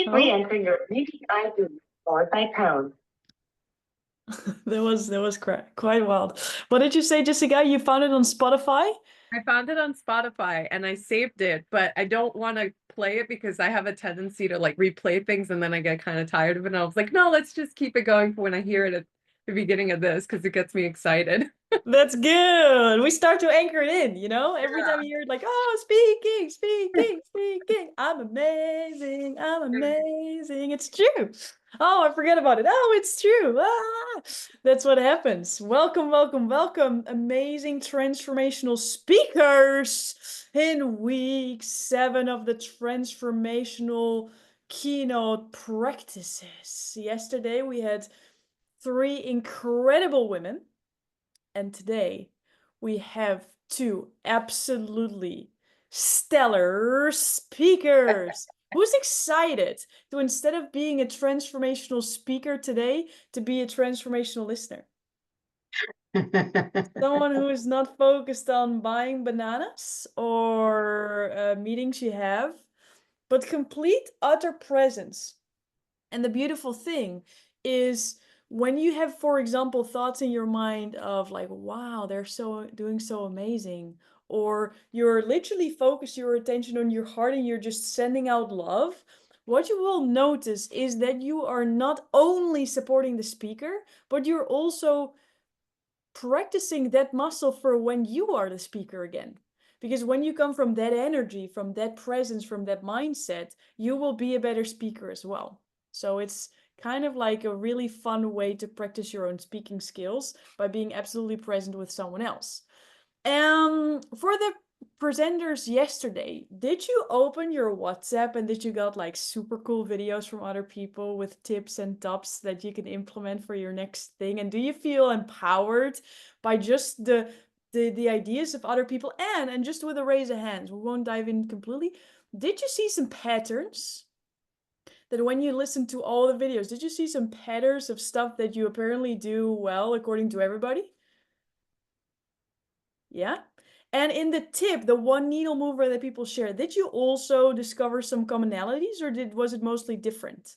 Please Oh, re-enter your unique ID followed by pound. that was quite wild. What did you say, Jessica? You found it on Spotify? I found it on Spotify and I saved it, but I don't want to play it because I have a tendency to like replay things and then I get kind of tired of it. And I was like, no, let's just keep it going for when I hear it at the beginning of this because it gets me excited. That's good. We start to anchor it in, you know? Every time you hear it, like, oh, speaking, speaking, speaking. I'm amazing. I'm amazing. It's true. Oh, I forget about it. Oh, it's true. Ah, that's what happens. Welcome, welcome, welcome, amazing transformational speakers in week 7 of the transformational keynote practices. Yesterday, we had 3 incredible women. And today we have 2 absolutely stellar speakers. Who's excited to, instead of being a transformational speaker today, to be a transformational listener? Someone who is not focused on buying bananas or meetings you have, but complete utter presence. And the beautiful thing is when you have, for example, thoughts in your mind of like, wow, they're doing so amazing, or you're literally focused your attention on your heart and you're just sending out love, what you will notice is that you are not only supporting the speaker, but you're also practicing that muscle for when you are the speaker again. Because when you come from that energy, from that presence, from that mindset, you will be a better speaker as well. So it's kind of like a really fun way to practice your own speaking skills by being absolutely present with someone else. For the presenters yesterday, did you open your WhatsApp and did you got like super cool videos from other people with tips and tops that you can implement for your next thing? And do you feel empowered by just the ideas of other people? And just with a raise of hands, we won't dive in completely. Did you see some patterns? That when you listen to all the videos, did you see some patterns of stuff that you apparently do well according to everybody? Yeah. And in the tip, the one needle mover that people share, did you also discover some commonalities or was it mostly different?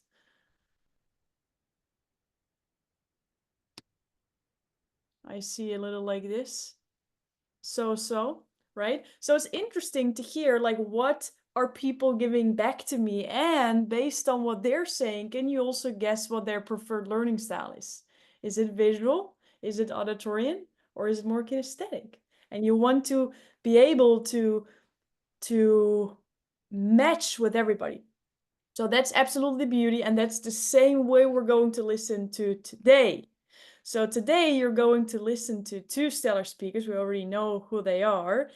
I see a little like this. So, right? So it's interesting to hear like what are people giving back to me, and based on what they're saying, can you also guess what their preferred learning style is? Is it visual? Is it auditory? Or is it more kinesthetic? And you want to be able to match with everybody. So that's absolutely the beauty, and that's the same way we're going to listen to today. So today you're going to listen to 2 stellar speakers. We already know who they are.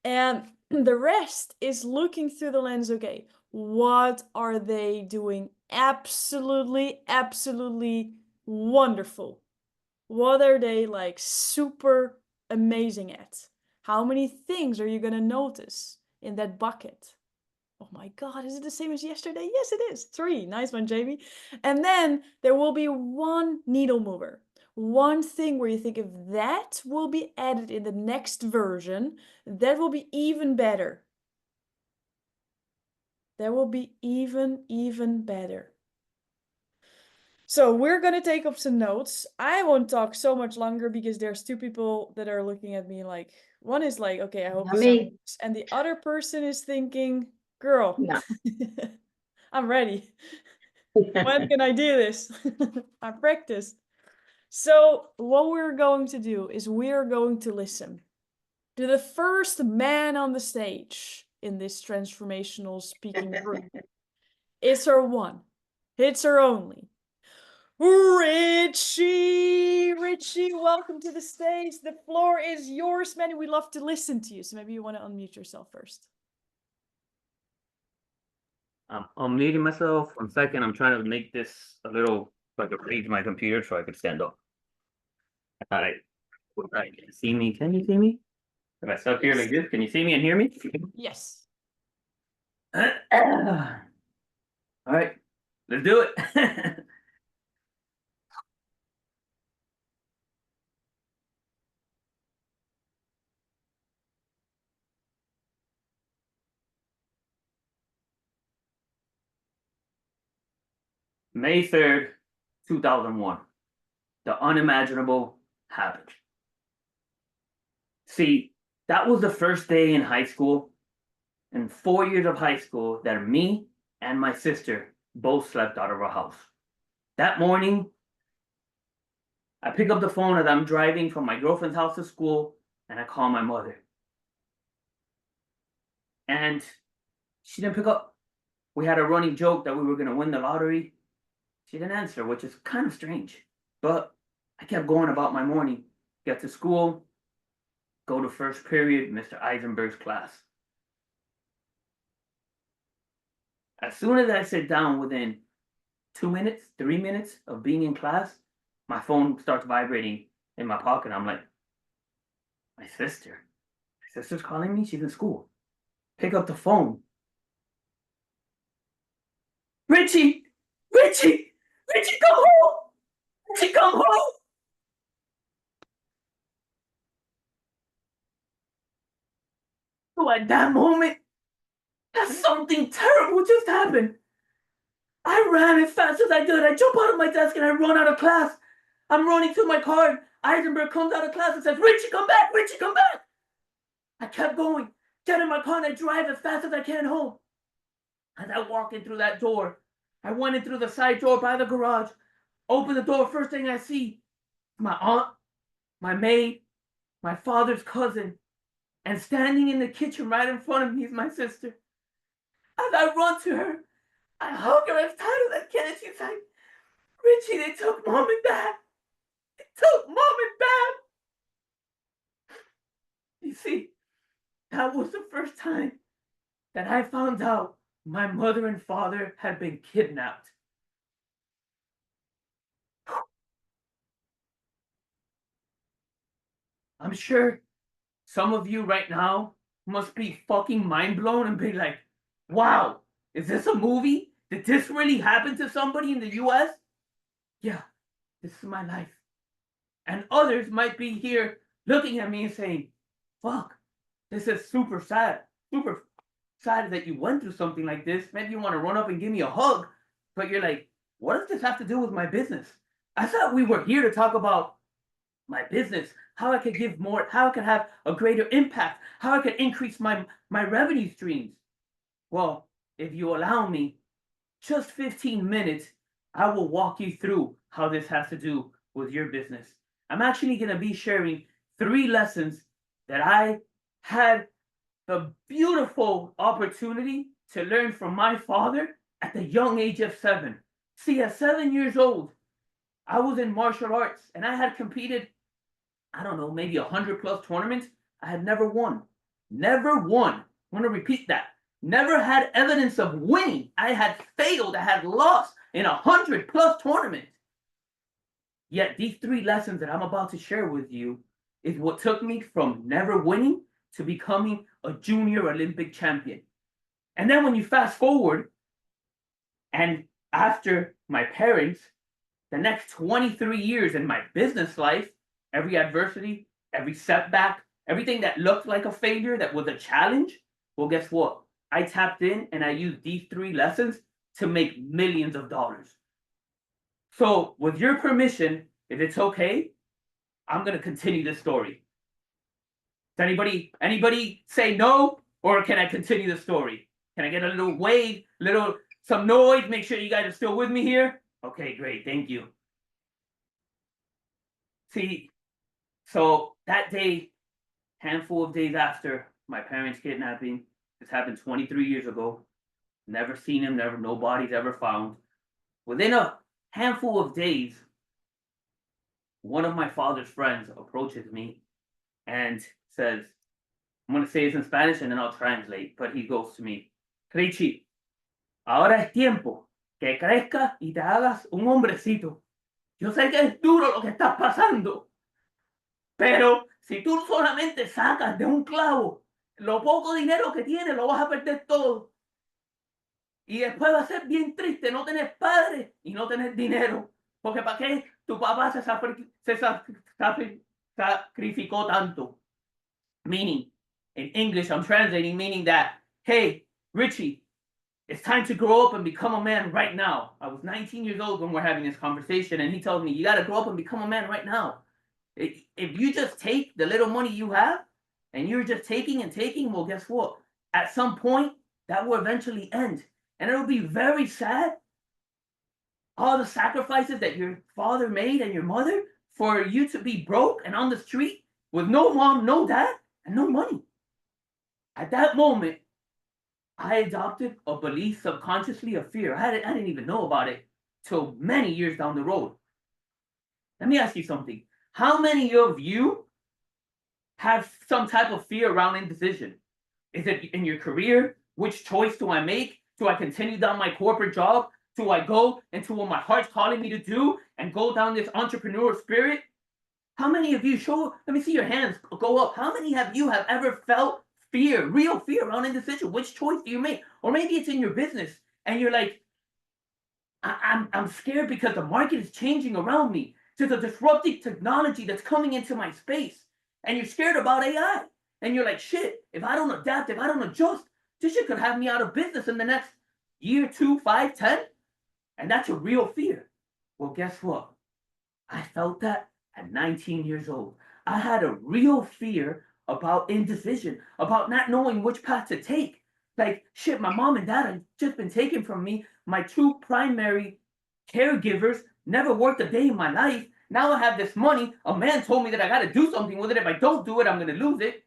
And the rest is looking through the lens, okay, what are they doing absolutely, absolutely wonderful? What are they like super amazing at? How many things are you going to notice in that bucket? Oh my God, is it the same as yesterday? Yes, it is. 3. Nice one, Jamie. And then there will be one needle mover. One thing where you think if that will be added in the next version, that will be even better. That will be even better. So we're going to take up some notes. I won't talk so much longer because there's 2 people that are looking at me like, one is like, okay, I hope Not this sounds, me. and the other person is thinking, girl, No. I'm ready. When can I do this? I practiced. So what we're going to do is we're going to listen to the first man on the stage in this transformational speaking room. It's her one. It's her only. Richie, welcome to the stage. The floor is yours, man. We love to listen to you. So maybe you want to unmute yourself first. I'm muting myself. 1 second. I'm trying to make this a little so I could read my computer so I could stand up. I thought I can see me. Can you see me? If I step here like this, can you see me and hear me? Yes. All right, let's do it. May 3rd, 2001. The unimaginable happened. See, that was the first day in high school, in 4 years of high school, that me and my sister both slept out of our house. That morning, I pick up the phone as I'm driving from my girlfriend's house to school, and I call my mother. And she didn't pick up. We had a running joke that we were going to win the lottery. She didn't answer, which is kind of strange. But I kept going about my morning. Get to school, go to first period, Mr. Eisenberg's class. As soon as I sit down, within 2 minutes, 3 minutes of being in class, my phone starts vibrating in my pocket. I'm like, my sister's calling me. She's in school. Pick up the phone. Richie, come home. Richie, come home. So at that moment, something terrible just happened. I ran as fast as I could. I jump out of my desk and I run out of class. I'm running to my car. Eisenberg comes out of class and says, Richie, come back. Richie, come back. I kept going. Get in my car and I drive as fast as I can home. As I walk in through that door, I went in through the side door by the garage. Open the door. First thing I see, my aunt, my maid, my father's cousin, and standing in the kitchen right in front of me is my sister. As I run to her, I hug her as tight as I can, and she's like, Richie, they took Mom and Dad. They took Mom and Dad. You see, that was the first time that I found out my mother and father had been kidnapped. I'm sure some of you right now must be fucking mind blown and be like, wow, is this a movie? Did this really happen to somebody in the US? Yeah, this is my life. And others might be here looking at me and saying, fuck, this is super sad that you went through something like this. Maybe you want to run up and give me a hug, but you're like, what does this have to do with my business? I thought we were here to talk about my business, how I could give more, how I could have a greater impact, how I could increase my revenue streams. Well, if you allow me just 15 minutes, I will walk you through how this has to do with your business. I'm actually going to be sharing 3 lessons that I had the beautiful opportunity to learn from my father at the young age of 7. See, at 7 years old, I was in martial arts and I had competed, I don't know, maybe 100+ tournaments. I had never won. Never won. I want to repeat that. Never had evidence of winning. I had failed. I had lost in 100+ tournaments. Yet these 3 lessons that I'm about to share with you is what took me from never winning to becoming a junior Olympic champion. And then when you fast forward, and after my parents, the next 23 years in my business life, every adversity, every setback, everything that looked like a failure, that was a challenge, well, guess what? I tapped in and I used these 3 lessons to make millions of dollars. So with your permission, if it's okay, I'm going to continue this story. Does anybody say no? Or can I continue the story? Can I get a little wave, some noise? Make sure you guys are still with me here. Okay, great. Thank you. See, so that day, handful of days after my parents' kidnapping, this happened 23 years ago. Never seen him, no bodies ever found. Within a handful of days, one of my father's friends approaches me and says, I'm going to say this in Spanish and then I'll translate, but he goes to me, Richie, ahora es tiempo que crezcas y te hagas un hombrecito. Yo sé que es duro lo que estás pasando, pero si tú solamente sacas de un clavo lo poco dinero que tienes, lo vas a perder todo. Y después va a ser bien triste no tener padre y no tener dinero. Porque ¿para qué tu papá se sacrificó tanto? Meaning, in English, I'm translating, meaning that, hey, Richie, it's time to grow up and become a man right now. I was 19 years old when we're having this conversation, and he tells me, you got to grow up and become a man right now. If you just take the little money you have and you're just taking and taking, well, guess what? At some point, that will eventually end. And it'll be very sad. All the sacrifices that your father made and your mother for you to be broke and on the street with no mom, no dad, and no money. At that moment, I adopted a belief subconsciously of fear. I didn't even know about it till many years down the road. Let me ask you something. How many of you have some type of fear around indecision? Is it in your career? Which choice do I make? Do I continue down my corporate job? Do I go into what my heart's calling me to do and go down this entrepreneurial spirit? How many of you let me see your hands go up. How many of you have ever felt fear, real fear around indecision? Which choice do you make? Or maybe it's in your business and you're like, I'm scared because the market is changing around me. There's a disruptive technology that's coming into my space. And you're scared about AI. And you're like, shit, if I don't adapt, if I don't adjust, this shit could have me out of business in the next year, 2, 5, 10. And that's a real fear. Well, guess what? I felt that at 19 years old. I had a real fear about indecision, about not knowing which path to take. Like, shit, my mom and dad have just been taken from me. My 2 primary caregivers never worked a day in my life. Now I have this money. A man told me that I got to do something with it. If I don't do it, I'm going to lose it.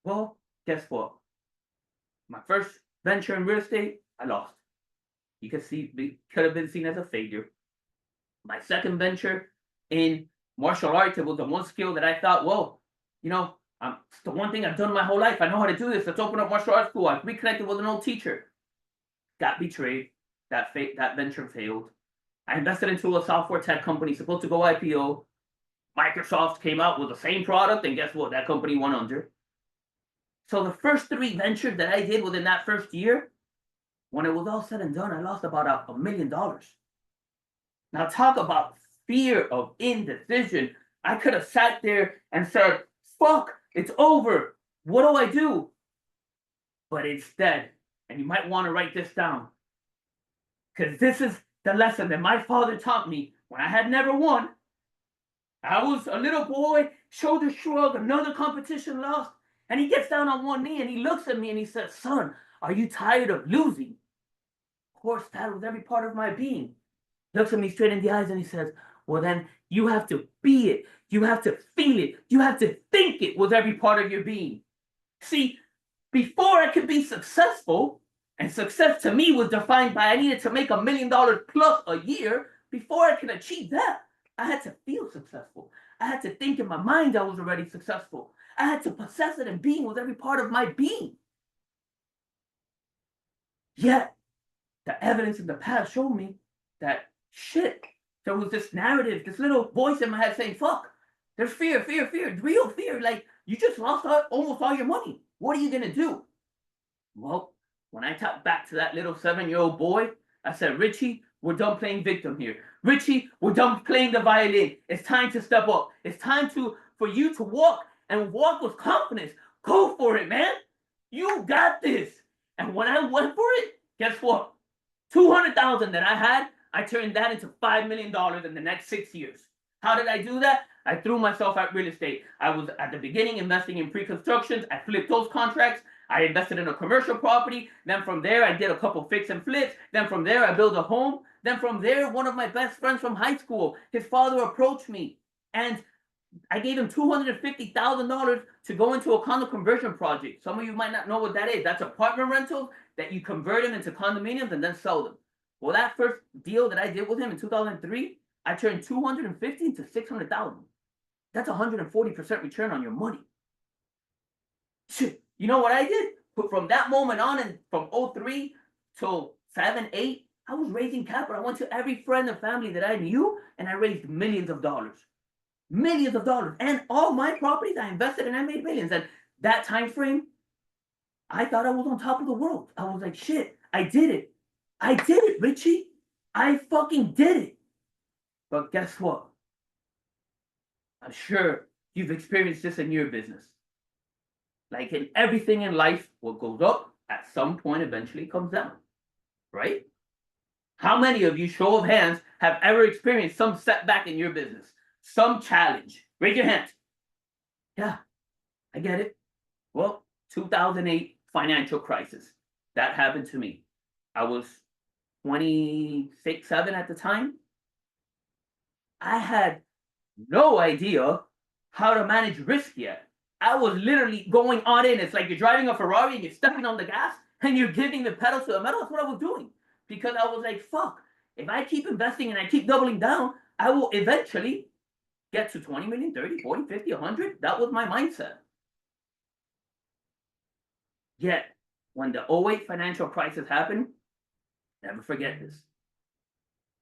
Well, guess what? My first venture in real estate, I lost. You could have been seen as a failure. My second venture in martial arts, it was the one skill that I thought, well, you know, it's the one thing I've done my whole life. I know how to do this. Let's open up martial arts school. I reconnected with an old teacher. Got betrayed. That venture failed. I invested into a software tech company supposed to go IPO. Microsoft came out with the same product, and guess what? That company went under. So the first 3 ventures that I did within that first year, when it was all said and done, I lost about $1 million. Now talk about fear of indecision. I could have sat there and said, fuck, it's over. What do I do? But instead, and you might want to write this down, because this is the lesson that my father taught me when I had never won. I was a little boy, shoulder shrug, another competition lost, and he gets down on one knee and he looks at me and he says, son, are you tired of losing? Of course, that was every part of my being. Looks at me straight in the eyes and he says, well then, you have to be it. You have to feel it. You have to think it with every part of your being. See, before I could be successful, and success to me was defined by I needed to make $1 million plus a year. Before I could achieve that, I had to feel successful. I had to think in my mind I was already successful. I had to possess it and being with every part of my being. Yet, the evidence in the past showed me that shit, there was this narrative, this little voice in my head saying, fuck, there's fear, real fear. Like, you just lost almost all your money. What are you going to do? Well, when I talked back to that little 7-year-old boy, I said, Richie, we're done playing victim here. Richie, we're done playing the violin. It's time to step up. It's time for you to walk and walk with confidence. Go for it, man. You got this. And when I went for it, guess what? $200,000 that I had, I turned that into $5 million in the next 6 years. How did I do that? I threw myself at real estate. I was at the beginning investing in pre-constructions. I flipped those contracts. I invested in a commercial property. Then from there, I did a couple fix and flips. Then from there, I built a home. Then from there, one of my best friends from high school, his father approached me and I gave him $250,000 to go into a condo conversion project. Some of you might not know what that is. That's apartment rentals that you convert them into condominiums and then sell them. Well, that first deal that I did with him in 2003, I turned $250,000 into $600,000. That's 140% return on your money. Shit. You know what I did? But from that moment on, and from 03 till 7, 8, I was raising capital. I went to every friend and family that I knew, and I raised millions of dollars. Millions of dollars. And all my properties, I invested and I made millions. And that time frame, I thought I was on top of the world. I was like, shit, I did it. I did it, Richie. I fucking did it. But guess what? I'm sure you've experienced this in your business. Like in everything in life, what goes up at some point eventually comes down. right? How many of you, show of hands, have ever experienced some setback in your business? Some challenge? Raise your hand. Yeah, I get it. Well, 2008 financial crisis. That happened to me. I was 26, 7 at the time. I had no idea how to manage risk yet. I was literally going on in. It's like you're driving a Ferrari and you're stepping on the gas and you're giving the pedal to the metal. That's what I was doing. Because I was like, fuck, if I keep investing and I keep doubling down, I will eventually get to 20 million, 30, 40, 50, 100. That was my mindset. Yet, when the 08 financial crisis happened, never forget this.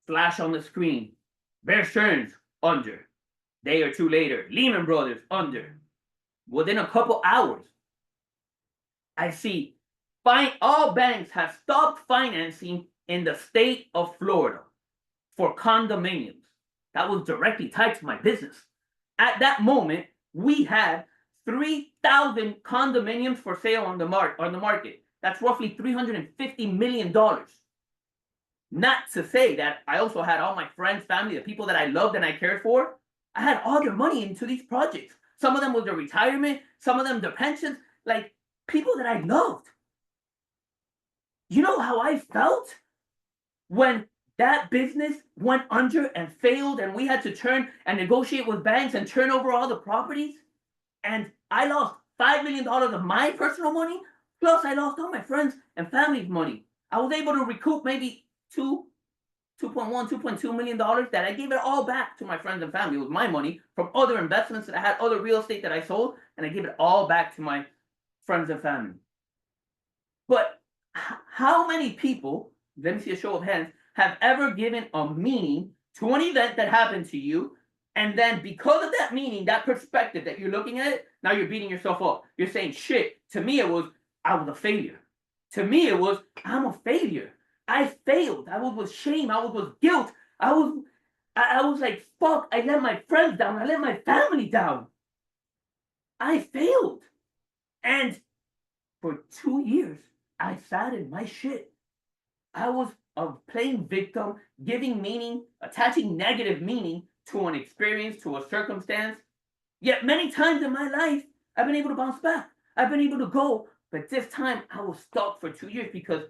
Flash on the screen. Bear Stearns, under. Day or two later, Lehman Brothers, under. Within a couple hours, I see all banks have stopped financing in the state of Florida for condominiums. That was directly tied to my business. At that moment, we had 3,000 condominiums for sale on the market. That's roughly $350 million. Not to say that I also had all my friends, family, the people that I loved and I cared for. I had all their money into these projects. Some of them was their retirement, some of them their pensions, like people that I loved. You know how I felt when that business went under and failed and we had to turn and negotiate with banks and turn over all the properties? And I lost $5 million of my personal money, plus I lost all my friends and family's money. I was able to recoup maybe $2.2 million that I gave it all back to my friends and family. It was my money from other investments that I had, other real estate that I sold, and I gave it all back to my friends and family. But how many people, let me see a show of hands, have ever given a meaning to an event that happened to you, and then because of that meaning, that perspective that you're looking at it, now you're beating yourself up. You're saying, shit, to me it was, I was a failure. To me it was, I'm a failure. I failed. I was with shame. I was with guilt. I was like, fuck, I let my friends down. I let my family down. I failed. And for 2 years, I sat in my shit. I was playing victim, giving meaning, attaching negative meaning to an experience, to a circumstance. Yet many times in my life, I've been able to bounce back. I've been able to go. But this time, I was stuck for 2 years because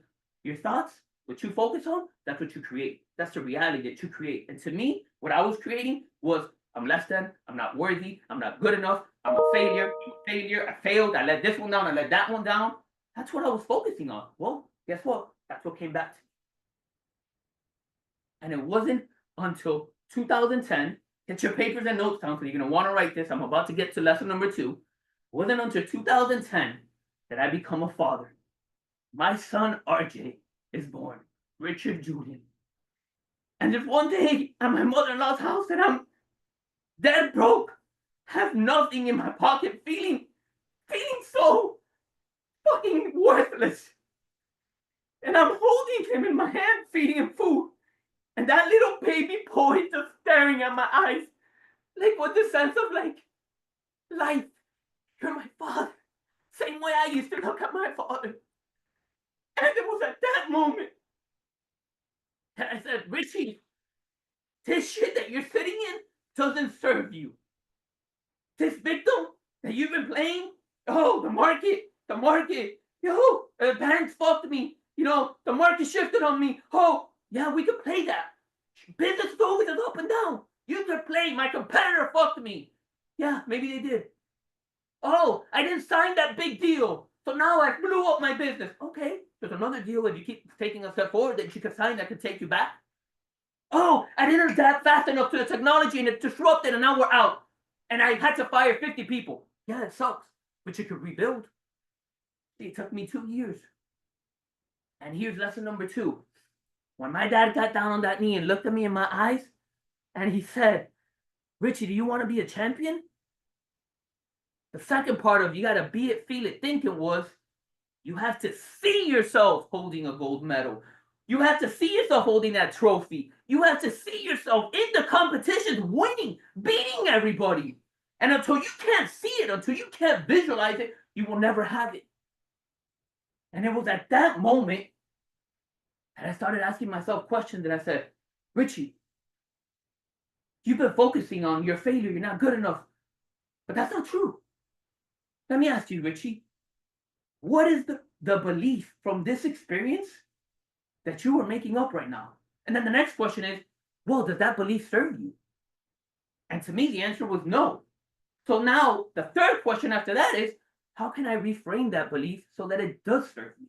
your thoughts, what you focus on, that's what you create. That's the reality that you create. And to me, what I was creating was, I'm less than, I'm not worthy, I'm not good enough, I'm a failure, I failed, I let this one down, I let that one down. That's what I was focusing on. Well, guess what? That's what came back to me. And it wasn't until 2010, get your papers and notes down because you're going to want to write this. I'm about to get to lesson number 2. It wasn't until 2010 that I become a father. My son, RJ, is born, Richard Julian. And just one day at my mother-in-law's house and I'm dead broke, have nothing in my pocket, feeling so fucking worthless. And I'm holding him in my hand, feeding him food. And that little baby boy just staring at my eyes, like with the sense of like, life, you're my father. Same way I used to look at my father. And it was at that moment that I said, Richie, this shit that you're sitting in doesn't serve you. This victim that you've been playing, oh, the market, yo, the banks fucked me, the market shifted on me. Oh, yeah, we could play that. Business is always up and down. You could play, my competitor fucked me. Yeah, maybe they did. Oh, I didn't sign that big deal. So now I blew up my business. Okay, there's another deal if you keep taking a step forward that you could sign that could take you back. Oh, I didn't adapt fast enough to the technology and it disrupted and now we're out. And I had to fire 50 people. Yeah, it sucks, but you could rebuild. See, it took me 2 years. And here's lesson number 2. When my dad got down on that knee and looked at me in my eyes, and he said, Richie, do you want to be a champion? The second part of you got to be it, feel it, think it was, you have to see yourself holding a gold medal. You have to see yourself holding that trophy. You have to see yourself in the competitions, winning, beating everybody. And until you can't see it, until you can't visualize it, you will never have it. And it was at that moment And I started asking myself questions, and I said, Richie, you've been focusing on your failure, you're not good enough. But that's not true. Let me ask you, Richie, what is the belief from this experience that you are making up right now? And then the next question is, well, does that belief serve you? And to me, the answer was no. So now the third question after that is, how can I reframe that belief so that it does serve me?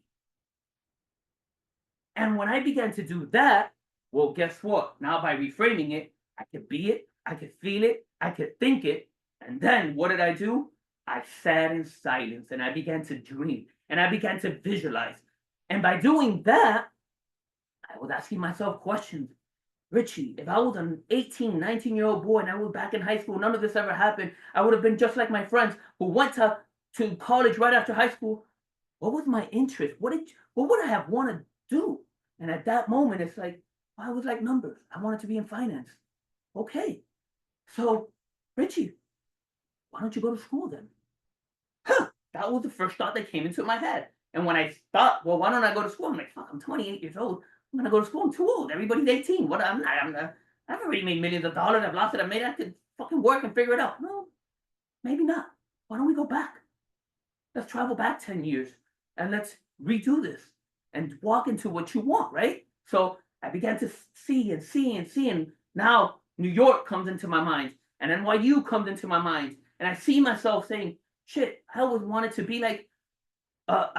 And when I began to do that, well, guess what? Now by reframing it, I could be it, I could feel it, I could think it. And then what did I do? I sat in silence and I began to dream and I began to visualize. And by doing that, I was asking myself questions. Richie, if I was an 18, 19-year-old boy and I was back in high school, none of this ever happened, I would have been just like my friends who went to college right after high school. What was my interest? What would I have wanted to do? And at that moment, it's like, I was like numbers. I wanted to be in finance. Okay. So, Richie, why don't you go to school then? Huh, that was the first thought that came into my head. And when I thought, well, why don't I go to school? I'm like, fuck, I'm 28 years old. I'm gonna go to school. I'm too old. Everybody's 18. What? I've already made millions of dollars. I've lost it. I made it. I could fucking work and figure it out. No, maybe not. Why don't we go back? Let's travel back 10 years and let's redo this and walk into what you want, right? So I began to see and see and see, and now New York comes into my mind, and NYU comes into my mind, and I see myself saying, "Shit, I always wanted to be like, well,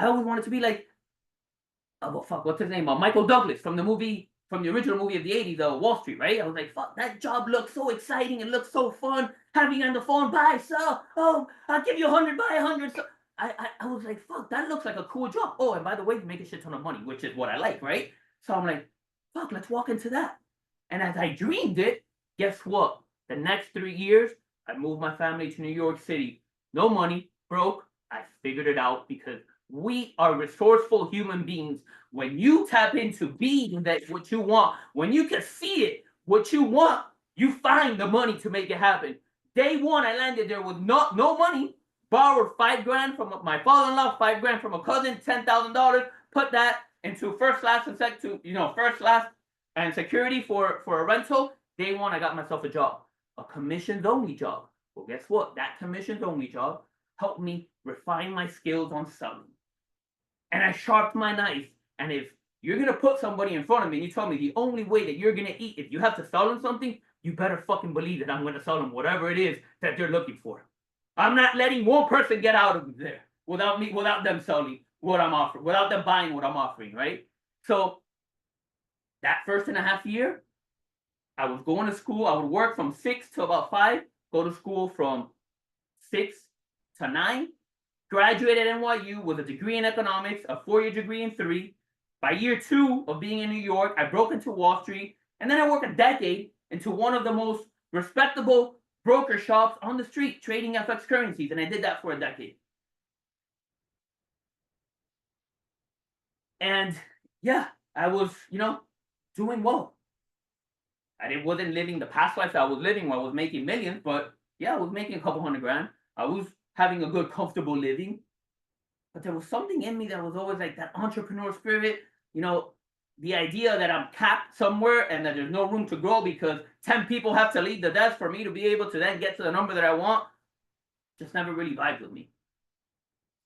fuck, what's his name? Michael Douglas from the original movie of the '80s, Wall Street, right? I was like, fuck, that job looks so exciting, it looks so fun. Having on the phone, buy, sell, oh, I'll give you 100, buy 100. So I was like, fuck, that looks like a cool job. Oh, and by the way, you make a shit ton of money, which is what I like, right? So I'm like, fuck, let's walk into that. And as I dreamed it, guess what? The next 3 years, I moved my family to New York City. No money, broke. I figured it out because we are resourceful human beings. When you tap into being that what you want, when you can see it, what you want, you find the money to make it happen. Day one, I landed there with no money. Borrowed $5,000 from my father-in-law, $5,000 from a cousin, $10,000. Put that into first class and security for a rental. Day one, I got myself a job, a commissions only job. Well, guess what? That commissions only job helped me refine my skills on selling. And I sharpened my knife. And if you're gonna put somebody in front of me and you tell me the only way that you're gonna eat, if you have to sell them something, you better fucking believe that I'm gonna sell them whatever it is that they're looking for. I'm not letting one person get out of there without them selling what I'm offering, without them buying what I'm offering, right? So that 1.5 years, I was going to school. I would work from 6 to about 5, go to school from 6 to 9, graduated at NYU with a degree in economics, a 4-year degree in 3. By year 2 of being in New York, I broke into Wall Street, and then I worked a decade into one of the most respectable broker shops on the street trading FX currencies, and I did that for a decade. And yeah, I was, doing well. I wasn't living the past life that I was living where I was making millions, but yeah, I was making a couple $100,000. I was having a good, comfortable living. But there was something in me that was always like that entrepreneur spirit, the idea that I'm capped somewhere and that there's no room to grow because 10 people have to leave the desk for me to be able to then get to the number that I want, just never really vibed with me.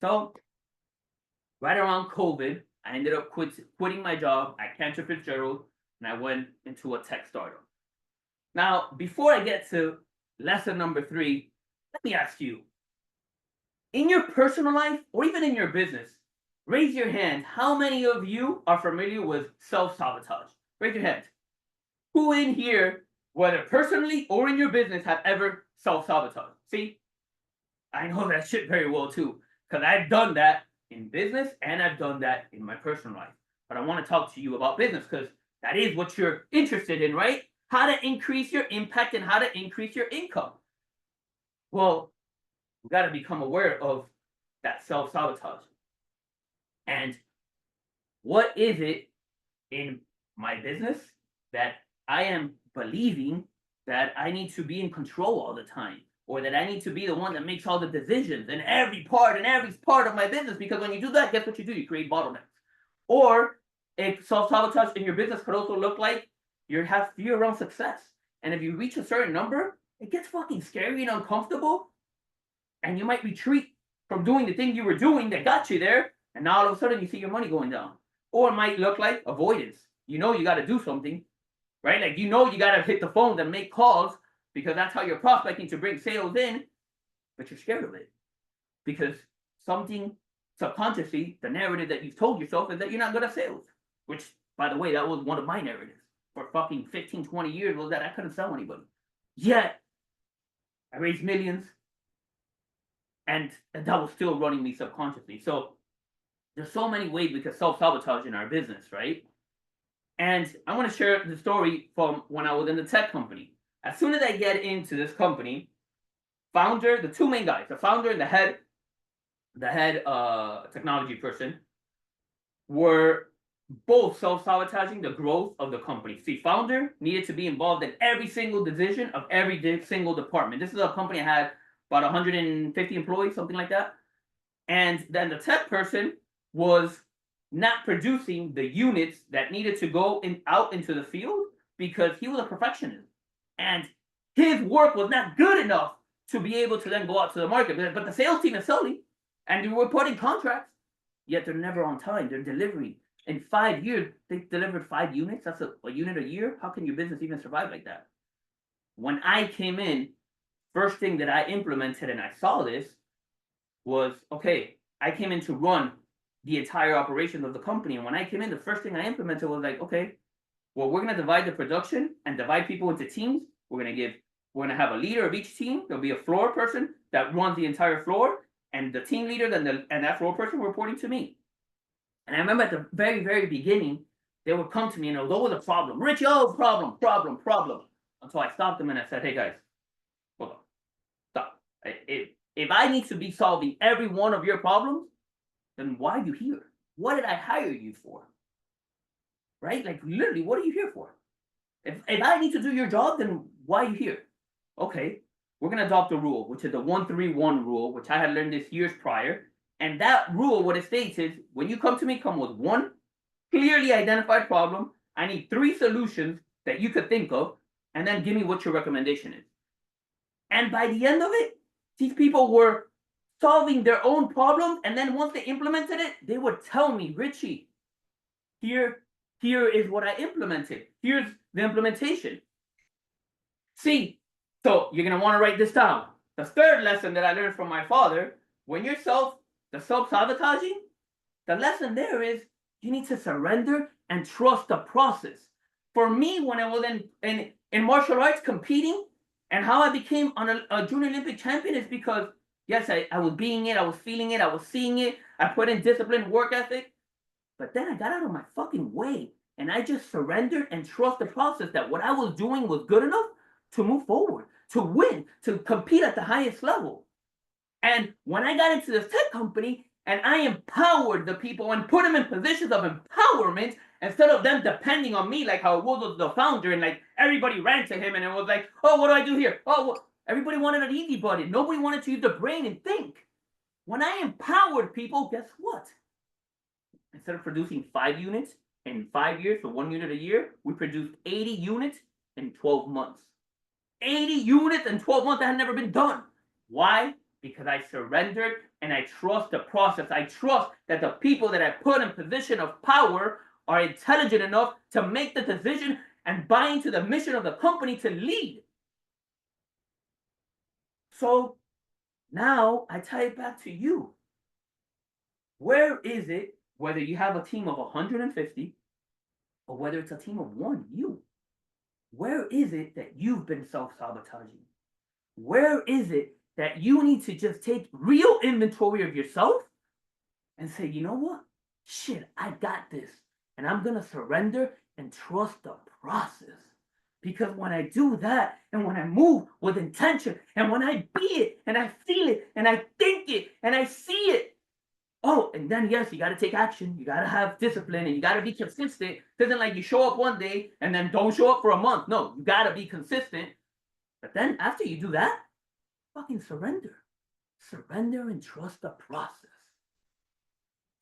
So, right around COVID, I ended up quitting my job at Cantor Fitzgerald, and I went into a tech startup. Now, before I get to lesson number 3, let me ask you, in your personal life or even in your business, raise your hand. How many of you are familiar with self-sabotage? Raise your hand. Who in here, whether personally or in your business, have ever self-sabotaged? See, I know that shit very well too, because I've done that in business and I've done that in my personal life. But I want to talk to you about business because that is what you're interested in, right? How to increase your impact and how to increase your income. Well, we got to become aware of that self-sabotage. And what is it in my business that I am believing that I need to be in control all the time, or that I need to be the one that makes all the decisions in every part of my business? Because when you do that, guess what you do? You create bottlenecks. Or if self-sabotage in your business could also look like you have fear around success. And if you reach a certain number, it gets fucking scary and uncomfortable. And you might retreat from doing the thing you were doing that got you there. And now all of a sudden you see your money going down. Or it might look like avoidance. You know you got to do something, right? Like you know you got to hit the phones and make calls because that's how you're prospecting to bring sales in. But you're scared of it. Because something subconsciously, the narrative that you've told yourself is that you're not good at sales. Which, by the way, that was one of my narratives for fucking 15, 20 years was that I couldn't sell anybody. Yet, I raised millions. And that was still running me subconsciously. So, there's so many ways we could self-sabotage in our business, right? And I want to share the story from when I was in the tech company. As soon as I get into this company, founder, the two main guys, the founder and the head technology person, were both self-sabotaging the growth of the company. See, founder needed to be involved in every single decision of every single department. This is a company that had about 150 employees, something like that. And then the tech person was not producing the units that needed to go out into the field because he was a perfectionist. And his work was not good enough to be able to then go out to the market. But the sales team is selling, and we're putting contracts, yet they're never on time. They're delivering. In 5 years, they delivered 5 units. That's a unit a year. How can your business even survive like that? When I came in, first thing that I implemented, and I saw this, was, okay, I came in to run the entire operation of the company. And when I came in, the first thing I implemented was like, okay, well, we're going to divide the production and divide people into teams. We're going to have a leader of each team. There'll be a floor person that runs the entire floor, and the team leader and that floor person reporting to me. And I remember at the very, very beginning, they would come to me and it was always a problem. Richie, oh, problem. Until I stopped them and I said, hey guys, hold on, stop. If I need to be solving every one of your problems, then why are you here? What did I hire you for? Right? Like literally, what are you here for? If I need to do your job, then why are you here? Okay, we're gonna adopt a rule, which is the 1-3-1 rule, which I had learned this years prior. And that rule, what it states is, when you come to me, come with one clearly identified problem. I need 3 solutions that you could think of, and then give me what your recommendation is. And by the end of it, these people were solving their own problems, and then once they implemented it, they would tell me, Richie, here is what I implemented. Here's the implementation. See, so you're gonna want to write this down. The third lesson that I learned from my father, when you're self-sabotaging, the lesson there is you need to surrender and trust the process. For me, when I was in martial arts competing, and how I became a junior Olympic champion is because, yes, I was being it, I was feeling it, I was seeing it, I put in discipline, work ethic, but then I got out of my fucking way, and I just surrendered and trust the process that what I was doing was good enough to move forward, to win, to compete at the highest level. And when I got into this tech company and I empowered the people and put them in positions of empowerment instead of them depending on me, like how it was with the founder, and like everybody ran to him and it was like, oh, what do I do here? Oh, well, everybody wanted an easy button. Nobody wanted to use the brain and think. When I empowered people, guess what? Instead of producing 5 units in 5 years, so 1 unit a year, we produced 80 units in 12 months. 80 units in 12 months that had never been done. Why? Because I surrendered and I trust the process. I trust that the people that I put in position of power are intelligent enough to make the decision and buy into the mission of the company to lead. So now I tie it back to you. Where is it, whether you have a team of 150 or whether it's a team of 1, you? Where is it that you've been self-sabotaging? Where is it that you need to just take real inventory of yourself and say, you know what? Shit, I got this. And I'm going to surrender and trust the process. Because when I do that, and when I move with intention, and when I be it, and I feel it, and I think it, and I see it, oh, and then yes, you got to take action. You got to have discipline, and you got to be consistent. It isn't like you show up one day and then don't show up for a month. No, you got to be consistent. But then after you do that, fucking surrender. Surrender and trust the process.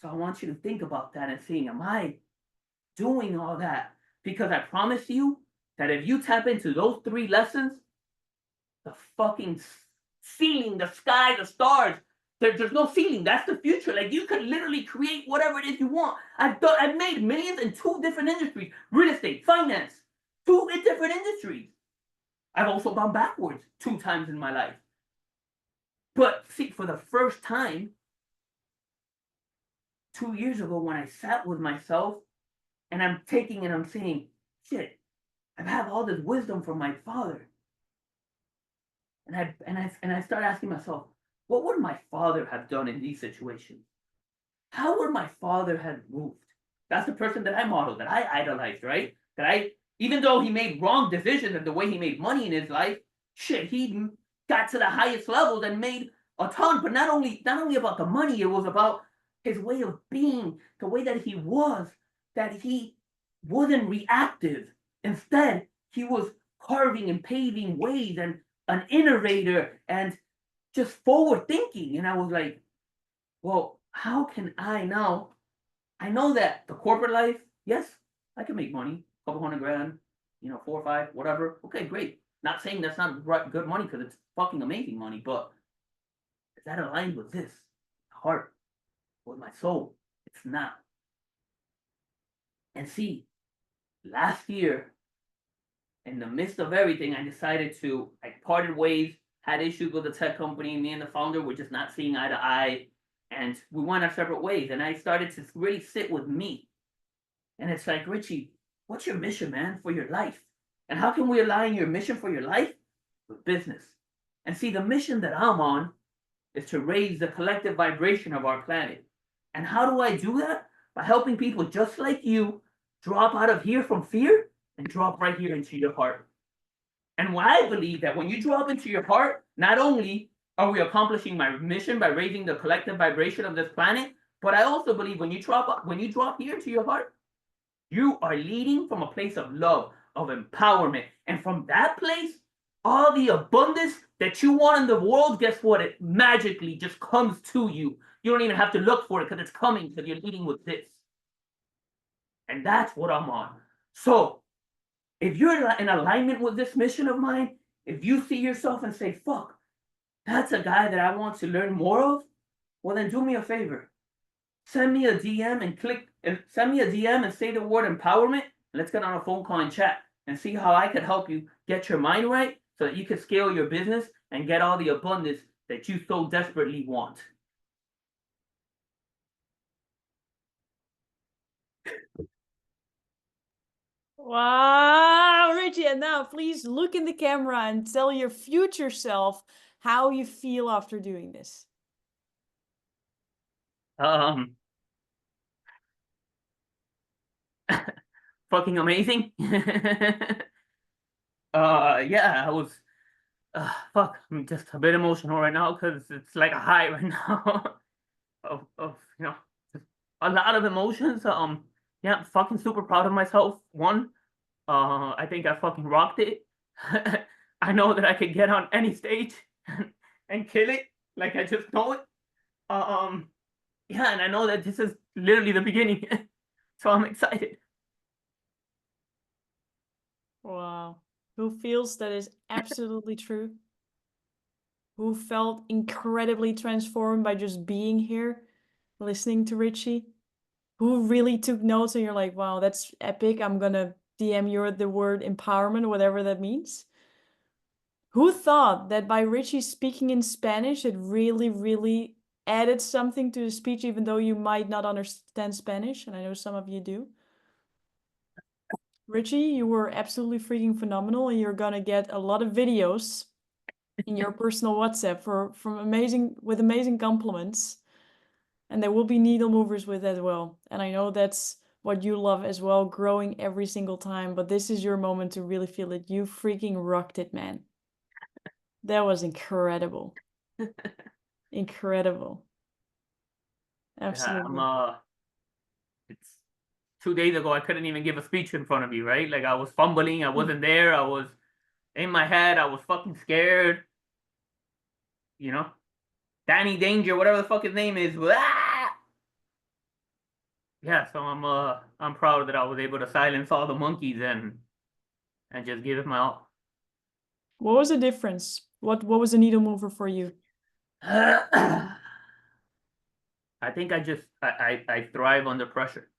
So I want you to think about that and saying, am I doing all that because I promise you that if you tap into those 3 lessons, the fucking ceiling, the sky, the stars, there's no ceiling. That's the future. Like you could literally create whatever it is you want. I've made millions in 2 different industries: real estate, finance, 2 different industries. I've also gone backwards 2 times in my life. But see, for the first time, 2 years ago, when I sat with myself and I'm taking and I'm saying, shit, I have all this wisdom from my father. And I start asking myself, what would my father have done in these situations? How would my father have moved? That's the person that I modeled, that I idolized, right? Even though he made wrong decisions and the way he made money in his life, shit, he got to the highest levels and made a ton. But not only about the money, it was about his way of being, the way that he was, that he wasn't reactive. Instead, he was carving and paving ways and an innovator and just forward thinking. And I was like, well, how can I now? I know that the corporate life, yes, I can make money, a couple $100,000, 4 or 5, whatever. Okay, great. Not saying that's not good money because it's fucking amazing money, but is that aligned with this heart, with my soul? It's not. And see, last year, in the midst of everything, I parted ways, had issues with the tech company. Me and the founder were just not seeing eye to eye, and we went our separate ways. And I started to really sit with me. And it's like, Richie, what's your mission, man, for your life? And how can we align your mission for your life with business? And see, the mission that I'm on is to raise the collective vibration of our planet. And how do I do that? By helping people just like you drop out of here from fear and drop right here into your heart. And I believe that when you drop into your heart, not only are we accomplishing my mission by raising the collective vibration of this planet, but I also believe when you drop here into your heart, you are leading from a place of love, of empowerment. And from that place, all the abundance that you want in the world, guess what? It magically just comes to you. You don't even have to look for it because it's coming because you're leading with this. And that's what I'm on. So if you're in alignment with this mission of mine, if you see yourself and say, fuck, that's a guy that I want to learn more of, well, then do me a favor. Send me a DM and say the word empowerment. Let's get on a phone call and chat and see how I can help you get your mind right so that you can scale your business and get all the abundance that you so desperately want. Wow, Richie, and now please look in the camera and tell your future self how you feel after doing this. Fucking amazing. Yeah, I was fuck, I'm just a bit emotional right now because it's like a high right now of just a lot of emotions. Yeah, I'm fucking super proud of myself. One, I think I fucking rocked it. I know that I could get on any stage and kill it. Like I just know it. Yeah, and I know that this is literally the beginning. So I'm excited. Wow. Who feels that is absolutely true? Who felt incredibly transformed by just being here, listening to Richie? Who really took notes and you're like, wow, that's epic. I'm gonna DM you the word empowerment, whatever that means. Who thought that by Richie speaking in Spanish, it really, really added something to the speech, even though you might not understand Spanish, and I know some of you do. Richie, you were absolutely freaking phenomenal, and you're gonna get a lot of videos in your personal WhatsApp with amazing compliments. And there will be needle movers with as well. And I know that's what you love as well, growing every single time. But this is your moment to really feel it. You freaking rocked it, man. That was incredible. Incredible. Absolutely. Yeah, it's 2 days ago, I couldn't even give a speech in front of you, right? Like I was fumbling, I wasn't there, I was in my head, I was fucking scared. Danny Danger, whatever the fuck his name is. yeah, so I'm proud that I was able to silence all the monkeys and just give it my all. What was the difference? What was the needle mover for you? I think I thrive under pressure.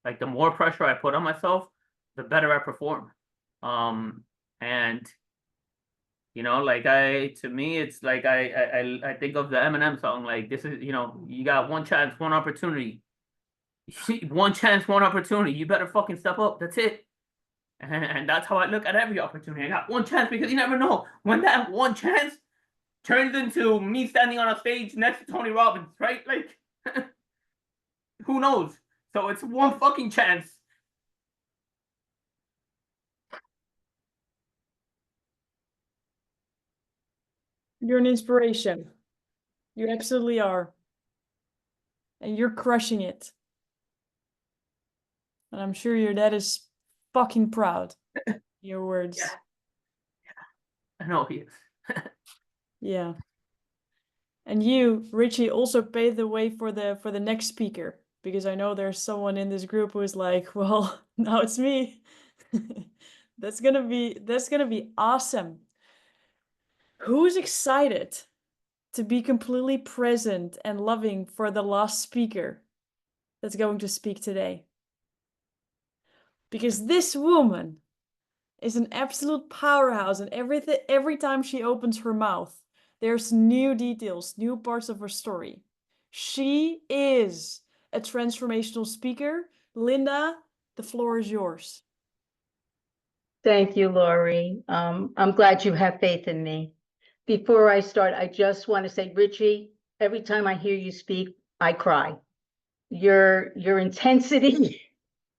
Like the more pressure I put on myself, the better I perform. And like to me, it's like I think of the Eminem song, like this is, you got one chance, one opportunity. One chance, one opportunity. You better fucking step up. That's it. And that's how I look at every opportunity. I got one chance because you never know when that one chance turns into me standing on a stage next to Tony Robbins, right? Like, who knows? So it's one fucking chance. You're an inspiration. You absolutely are. And you're crushing it. And I'm sure your dad is fucking proud. Your words. Yeah. I know he is. Yeah. And you, Richie, also paved the way for the next speaker, because I know there's someone in this group who is like, well, now it's me. That's gonna be awesome. Who's excited to be completely present and loving for the last speaker that's going to speak today? Because this woman is an absolute powerhouse, and every time she opens her mouth, there's new details, new parts of her story. She is a transformational speaker. Linda, the floor is yours. Thank you, Lori. I'm glad you have faith in me. Before I start, I just want to say, Richie, every time I hear you speak, I cry. Your intensity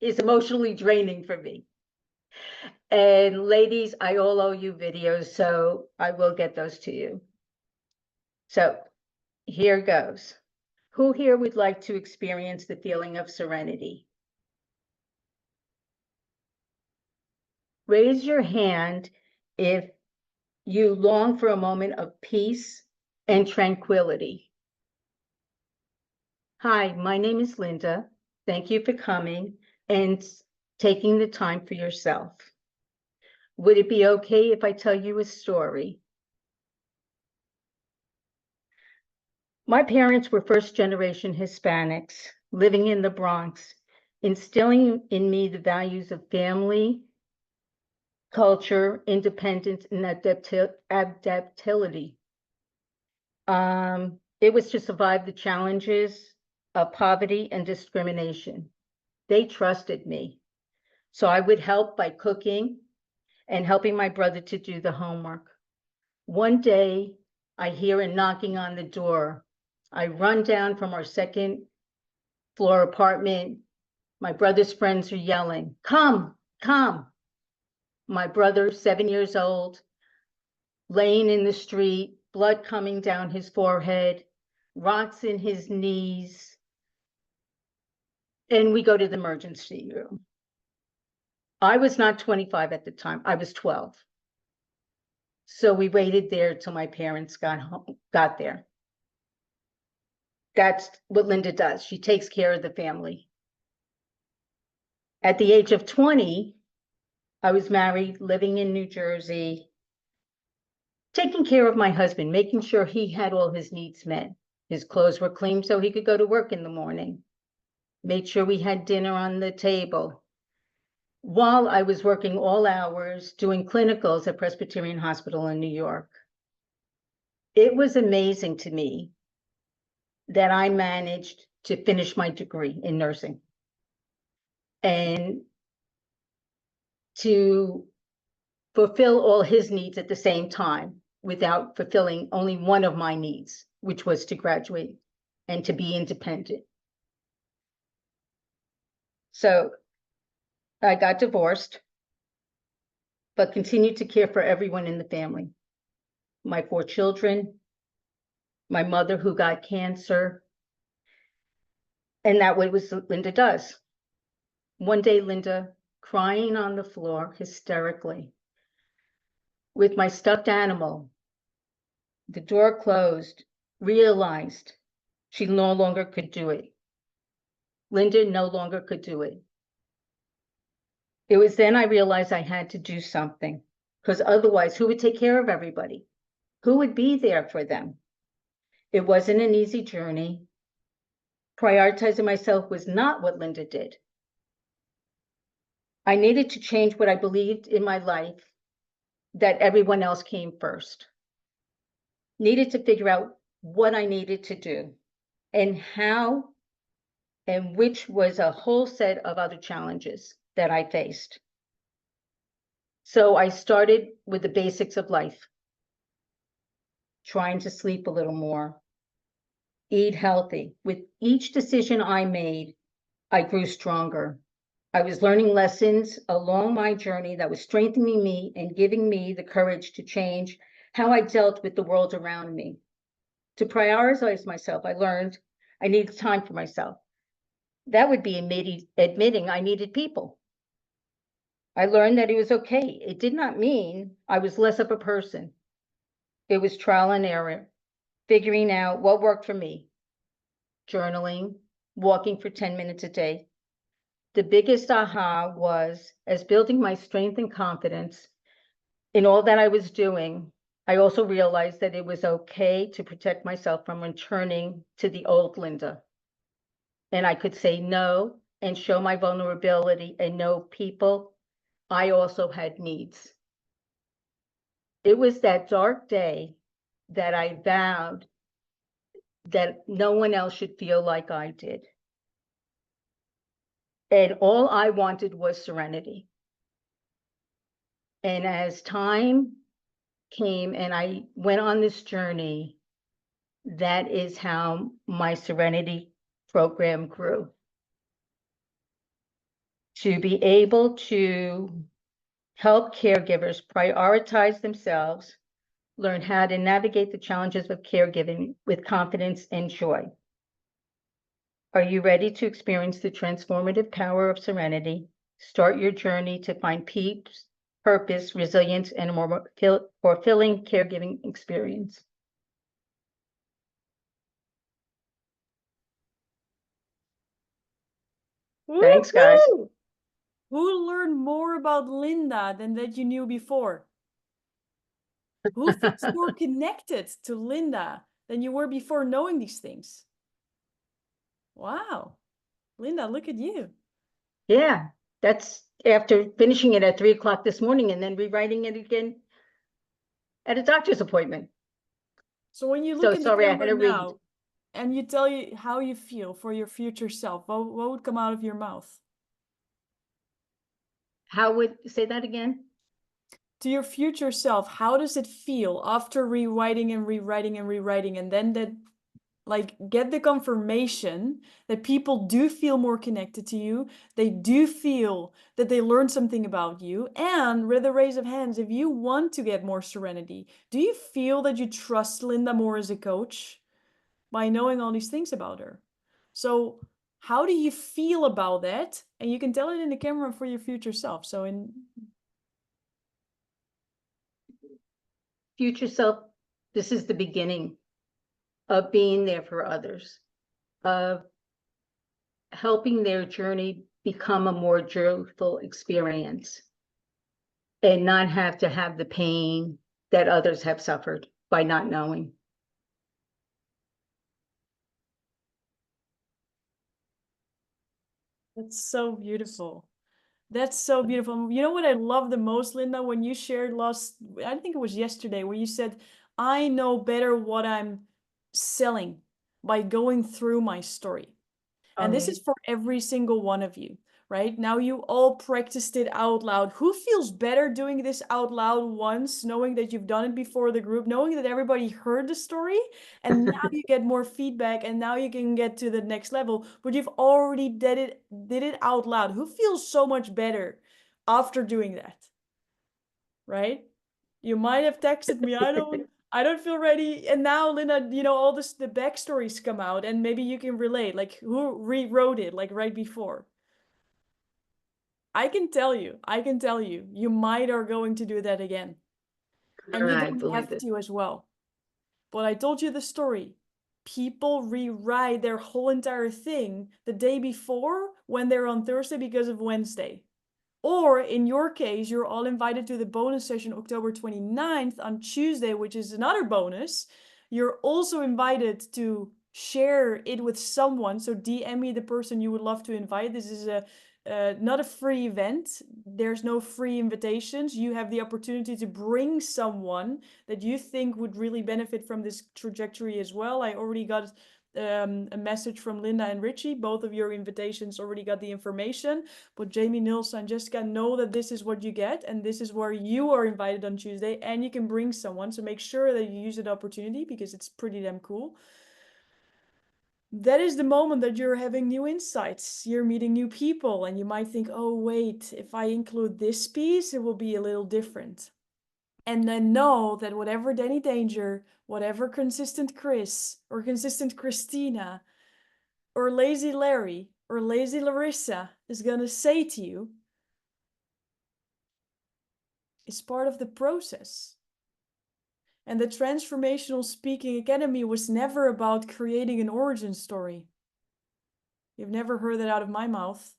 is emotionally draining for me. And ladies, I all owe you videos, so I will get those to you. So here goes. Who here would like to experience the feeling of serenity? Raise your hand if you long for a moment of peace and tranquility. Hi, my name is Linda. Thank you for coming and taking the time for yourself. Would it be okay if I tell you a story? My parents were first-generation Hispanics living in the Bronx, instilling in me the values of family, culture, independence, and adaptability. It was to survive the challenges of poverty and discrimination. They trusted me. So I would help by cooking and helping my brother to do the homework. One day, I hear a knocking on the door. I run down from our second floor apartment. My brother's friends are yelling, "Come, come." My brother, 7 years old, laying in the street, blood coming down his forehead, rocks in his knees. And we go to the emergency room. I was not 25 at the time, I was 12. So we waited there till my parents got there. That's what Linda does. She takes care of the family. At the age of 20, I was married, living in New Jersey, taking care of my husband, making sure he had all his needs met. His clothes were clean so he could go to work in the morning. Made sure we had dinner on the table. While I was working all hours doing clinicals at Presbyterian Hospital in New York. It was amazing to me that I managed to finish my degree in nursing and to fulfill all his needs at the same time without fulfilling only one of my needs, which was to graduate and to be independent. So I got divorced, but continued to care for everyone in the family. My 4 children, my mother who got cancer, and that way was Linda does. One day, Linda crying on the floor hysterically with my stuffed animal. The door closed, realized she no longer could do it. Linda no longer could do it. It was then I realized I had to do something, because otherwise, who would take care of everybody? Who would be there for them? It wasn't an easy journey. Prioritizing myself was not what Linda did. I needed to change what I believed in my life, that everyone else came first. Needed to figure out what I needed to do and how, and which was a whole set of other challenges that I faced. So I started with the basics of life, trying to sleep a little more, eat healthy. With each decision I made, I grew stronger. I was learning lessons along my journey that was strengthening me and giving me the courage to change how I dealt with the world around me. To prioritize myself, I learned I needed time for myself. That would be admitting I needed people. I learned that it was okay. It did not mean I was less of a person. It was trial and error, figuring out what worked for me. Journaling, walking for 10 minutes a day. The biggest aha was, as building my strength and confidence in all that I was doing, I also realized that it was okay to protect myself from returning to the old Linda. And I could say no and show my vulnerability and know people, I also had needs. It was that dark day that I vowed that no one else should feel like I did. And all I wanted was serenity. And as time came and I went on this journey, that is how my Serenity program grew. To be able to help caregivers prioritize themselves, learn how to navigate the challenges of caregiving with confidence and joy. Are you ready to experience the transformative power of serenity? Start your journey to find peace, purpose, resilience, and a more fulfilling caregiving experience. Thanks, guys. Woohoo! Who learned more about Linda than that you knew before? Who feels more connected to Linda than you were before knowing these things? Wow. Linda, look at you. Yeah, that's after finishing it at 3 o'clock this morning and then rewriting it again at a doctor's appointment. So when you So look in the sorry, I had camera to read. now and you tell you how you feel for your future self, what would come out of your mouth? How would, say that again? To your future self, how does it feel after rewriting and rewriting and rewriting, and then that, like, get the confirmation that people do feel more connected to you, they do feel that they learned something about you, and with a raise of hands, if you want to get more serenity, do you feel that you trust Linda more as a coach by knowing all these things about her? So how do you feel about that? And you can tell it in the camera for your future self. So in Future self, this is the beginning of being there for others, of helping their journey become a more joyful experience and not have to have the pain that others have suffered by not knowing. That's so beautiful. That's so beautiful. You know what I love the most, Linda, when you shared I think it was yesterday, where you said, I know better what I'm selling by going through my story. And this is for every single one of you, right? Now you all practiced it out loud. Who feels better doing this out loud once, knowing that you've done it before the group, knowing that everybody heard the story, and now you get more feedback and now you can get to the next level, but you've already did it out loud. Who feels so much better after doing that? Right? You might have texted me, I don't feel ready. And now, Linda, all the backstories come out and maybe you can relate, like who rewrote it, like right before. I can tell you, you might are going to do that again. And you I don't believe have it. to as well. But I told you the story. people rewrite their whole entire thing the day before when they're on Thursday because of Wednesday. Or in your case, you're all invited to the bonus session October 29th on Tuesday, which is another bonus. You're also invited to share it with someone. So DM me the person you would love to invite. This is not a free event. There's no free invitations. You have the opportunity to bring someone that you think would really benefit from this trajectory as well. I already got a message from Linda and Richie. Both of your invitations already got the information. But Jamie, Nilsa, and Jessica know that this is what you get, and this is where you are invited on Tuesday, and you can bring someone. So make sure that you use that opportunity because it's pretty damn cool. That is the moment that you're having new insights. You're meeting new people, and you might think, oh, wait, if I include this piece, it will be a little different. And then know that whatever Danny Danger, whatever Consistent Chris, or Consistent Christina, or Lazy Larry, or Lazy Larissa is gonna say to you, is part of the process. And the Transformational Speaking Academy was never about creating an origin story. You've never heard that out of my mouth.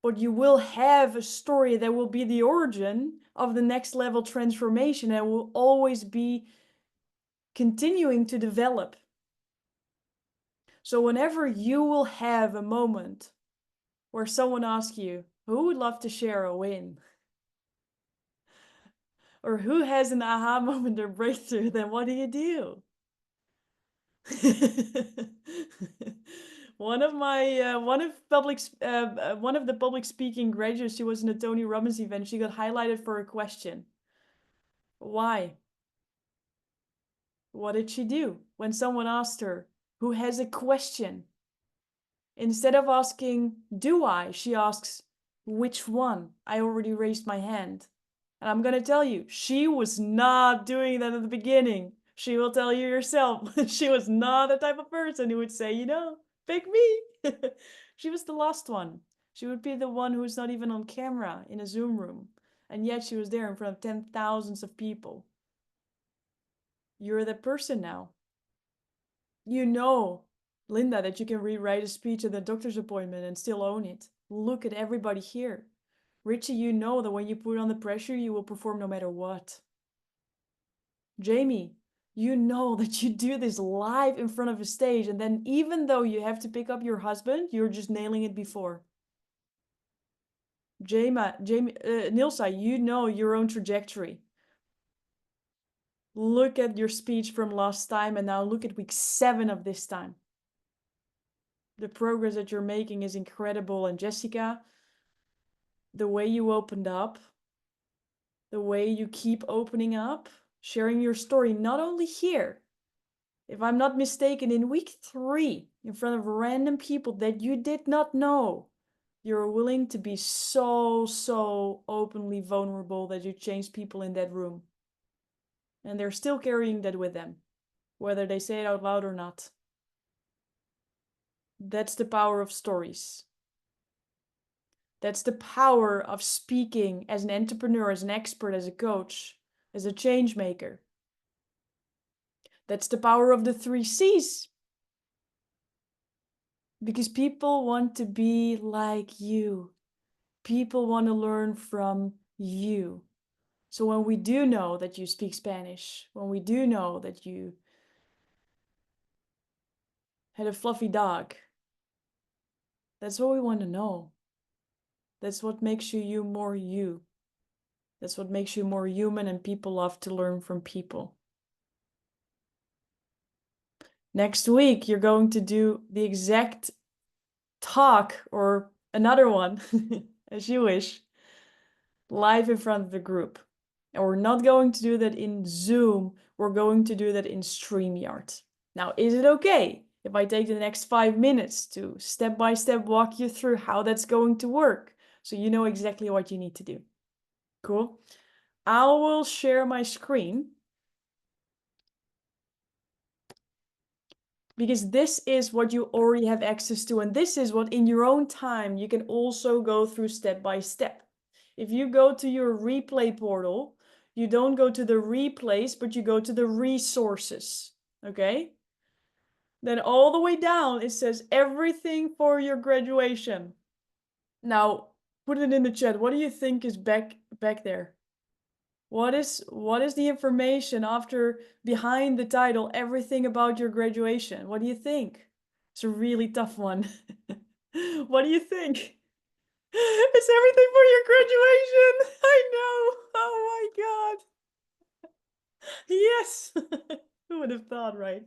But you will have a story that will be the origin of the next level transformation and will always be continuing to develop. So whenever you will have a moment where someone asks you, who would love to share a win? Or who has an aha moment or breakthrough, then what do? One of the public speaking graduates, she was in a Tony Robbins event, she got highlighted for a question. Why? What did she do? When someone asked her, who has a question? Instead of asking, do I? She asks, which one? I already raised my hand. And I'm going to tell you, she was not doing that at the beginning. She will tell you herself. She was not the type of person who would say, you know, pick me. She was the last one. She would be the one who's not even on camera in a Zoom room. And yet she was there in front of 10,000s of people. You're that person now. You know, Linda, that you can rewrite a speech at the doctor's appointment and still own it. Look at everybody here. Richie, you know that when you put on the pressure, you will perform no matter what. Jamie, you know that you do this live in front of a stage, and then even though you have to pick up your husband, you're just nailing it before. Nilsa, you know your own trajectory. Look at your speech from last time, and now look at week 7 of this time. The progress that you're making is incredible, and Jessica, the way you opened up, the way you keep opening up, sharing your story, not only here, if I'm not mistaken, in week 3, in front of random people that you did not know, you're willing to be so openly vulnerable that you changed people in that room. And they're still carrying that with them, whether they say it out loud or not. That's the power of stories. That's the power of speaking as an entrepreneur, as an expert, as a coach, as a change maker. That's the power of the 3 C's. Because people want to be like you. People want to learn from you. So when we do know that you speak Spanish, when we do know that you had a fluffy dog, that's what we want to know. That's what makes you more you. That's what makes you more human, and people love to learn from people. Next week, you're going to do the exact talk or another one, as you wish, live in front of the group. And we're not going to do that in Zoom. We're going to do that in StreamYard. Now, is it okay if I take the next 5 minutes to step by step walk you through how that's going to work so you know exactly what you need to do? Cool. I will share my screen because this is what you already have access to, and this is what in your own time you can also go through step by step. If you go to your replay portal, you don't go to the replays, but you go to the resources, okay? Then all the way down, it says everything for your graduation. Now, put it in the chat. What do you think is back there? What is the information after behind the title, everything about your graduation? What do you think? It's a really tough one. What do you think? It's everything for your graduation. I know. Oh my God. Yes. Who would have thought, right?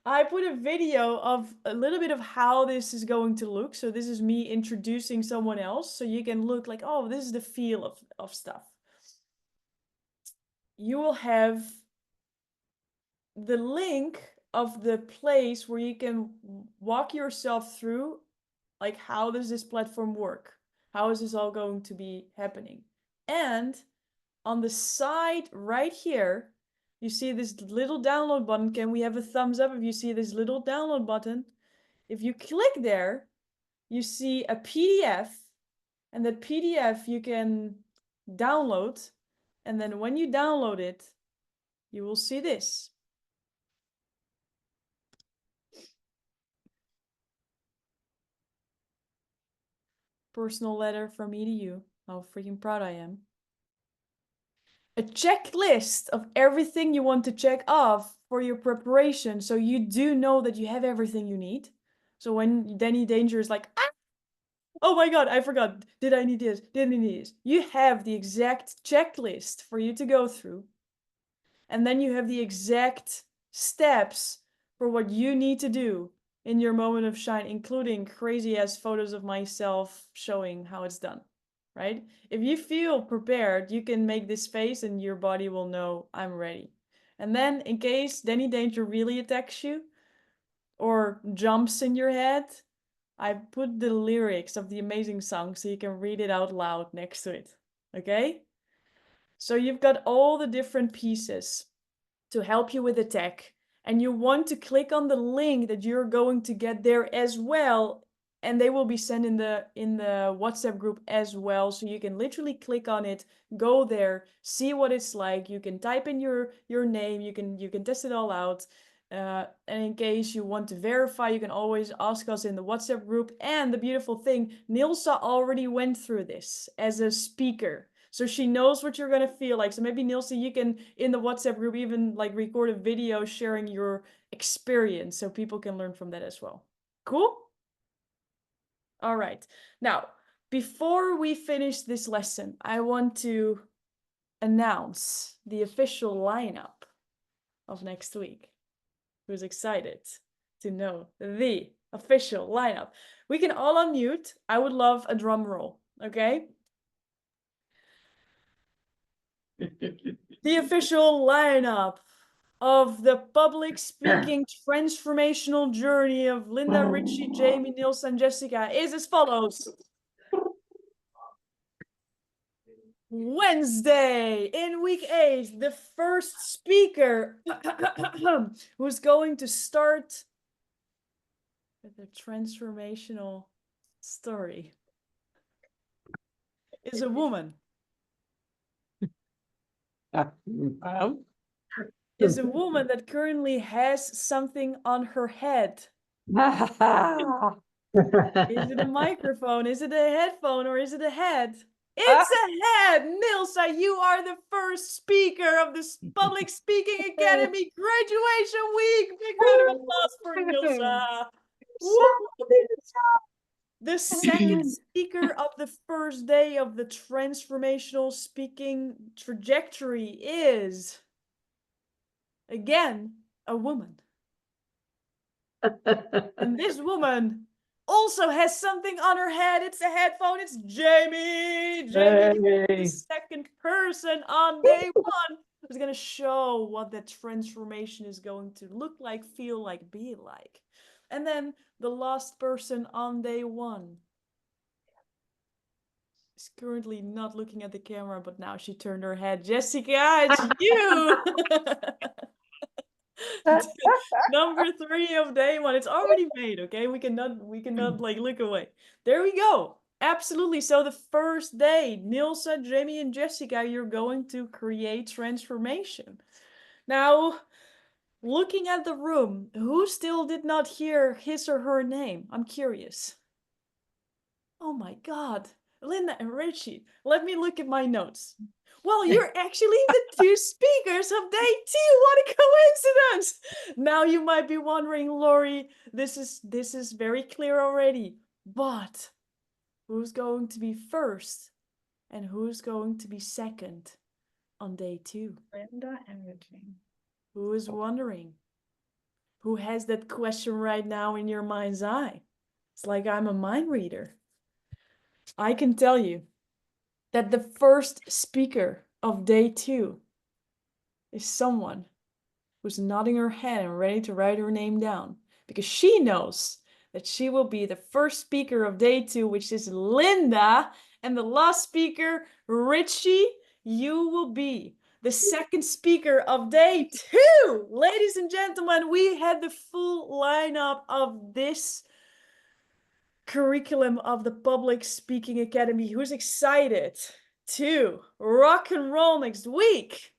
I put a video of a little bit of how this is going to look. So this is me introducing someone else. So you can look like, oh, this is the feel of stuff. You will have the link of the place where you can walk yourself through, like, how does this platform work? How is this all going to be happening? And on the side right here, you see this little download button. Can we have a thumbs up if you see this little download button? If you click there, you see a PDF, and that PDF you can download. And then when you download it, you will see this. Personal letter from me to you. How freaking proud I am. A checklist of everything you want to check off for your preparation, so you do know that you have everything you need. So when Danny Danger is like, ah, oh my God, I forgot. Did I need this? Did I need this? You have the exact checklist for you to go through. And then you have the exact steps for what you need to do in your moment of shine, including crazy ass photos of myself showing how it's done, right? If you feel prepared, you can make this face and your body will know I'm ready. And then in case Danny Danger really attacks you or jumps in your head, I put the lyrics of the amazing song so you can read it out loud next to it, okay? So you've got all the different pieces to help you with the tech, and you want to click on the link that you're going to get there as well, and they will be sent in the WhatsApp group as well, so you can literally click on it, go there, see what it's like. You can type in your name, you can test it all out. And in case you want to verify, you can always ask us in the WhatsApp group. And the beautiful thing, Nilsa already went through this as a speaker. So she knows what you're going to feel like. So maybe Nilsa, you can, in the WhatsApp group, even like record a video sharing your experience so people can learn from that as well. Cool? All right. Now, before we finish this lesson, I want to announce the official lineup of next week. Who's excited to know the official lineup? We can all unmute. I would love a drum roll, okay? The official lineup of the public speaking transformational journey of Linda, Richie, Jamie, Niels, and Jessica is as follows. Wednesday in week 8, the first speaker who's going to start with a transformational story is a woman. Is a woman that currently has something on her head. Is it a microphone? Is it a headphone? Or is it a head? It's a head! Nilsa, you are the first speaker of this Public Speaking Academy graduation week! Big round of applause for Nilsa! The second speaker of the first day of the transformational speaking trajectory is, again, a woman. And this woman also has something on her head. It's a headphone. It's Jamie. Jamie, the second person on day 1, is going to show what that transformation is going to look like, feel like, be like. And then the last person on day 1 is currently not looking at the camera, but now she turned her head. Jessica, it's you. Number 3 of day 1. It's already made, okay? We cannot like look away. There we go. Absolutely. So the first day, Nilsa, Jamie, and Jessica, you're going to create transformation. Now, looking at the room, who still did not hear his or her name? I'm curious. Oh my God, Linda and Richie, let me look at my notes. Well, you're actually the two speakers of day 2. What a coincidence! Now you might be wondering, Lori, this is very clear already. But who's going to be first and who's going to be second on day 2? Linda and Richie. Who is wondering? Who has that question right now in your mind's eye? It's like I'm a mind reader. I can tell you that the first speaker of day 2 is someone who's nodding her head and ready to write her name down, because she knows that she will be the first speaker of day 2, which is Linda, and the last speaker, Richie, you will be the second speaker of day 2. Ladies and gentlemen, we had the full lineup of this curriculum of the Public Speaking Academy. Who's excited to rock and roll next week?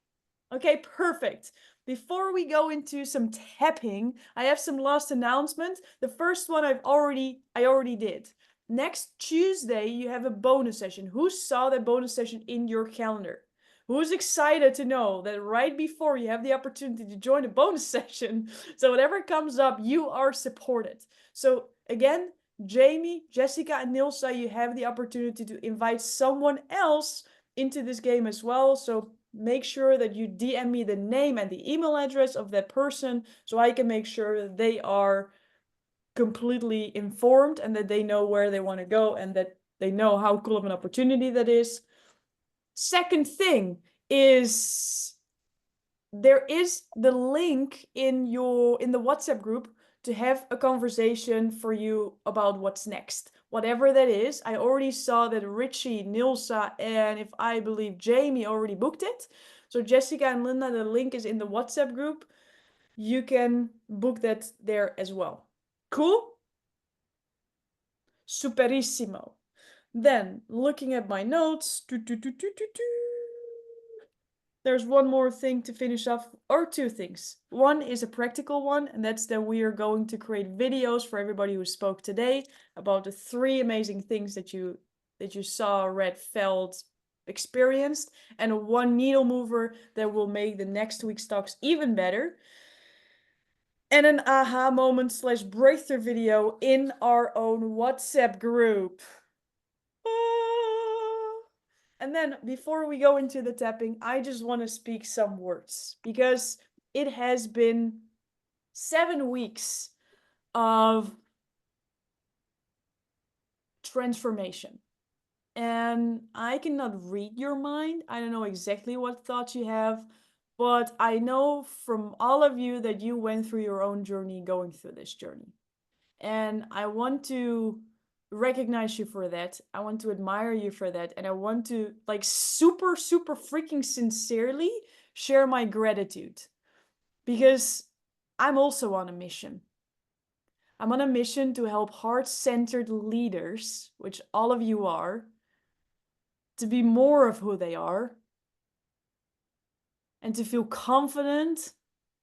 Okay, perfect. Before we go into some tapping, I have some last announcements. The first one I already did. Next Tuesday, you have a bonus session. Who saw that bonus session in your calendar? Who's excited to know that right before you have the opportunity to join a bonus session, so whatever comes up, you are supported. So again, Jamie, Jessica, and Nilsa, you have the opportunity to invite someone else into this game as well. So make sure that you DM me the name and the email address of that person so I can make sure that they are completely informed and that they know where they want to go and that they know how cool of an opportunity that is. Second thing is there is the link in the WhatsApp group to have a conversation for you about what's next. Whatever that is, I already saw that Richie, Nilsa, and if I believe Jamie already booked it. So Jessica and Linda, the link is in the WhatsApp group. You can book that there as well. Cool? Superissimo. Then, looking at my notes, there's one more thing to finish off, or two things. One is a practical one, and that's that we are going to create videos for everybody who spoke today about the 3 amazing things that you saw, read, felt, experienced, and 1 needle mover that will make the next week's talks even better. And an aha moment / breakthrough video in our own WhatsApp group. And then before we go into the tapping, I just want to speak some words because it has been 7 weeks of transformation. And I cannot read your mind. I don't know exactly what thoughts you have, but I know from all of you that you went through your own journey going through this journey. And I want to recognize you for that. I want to admire you for that. And I want to like super freaking sincerely share my gratitude because I'm also on a mission. I'm on a mission to help heart-centered leaders, which all of you are, to be more of who they are and to feel confident,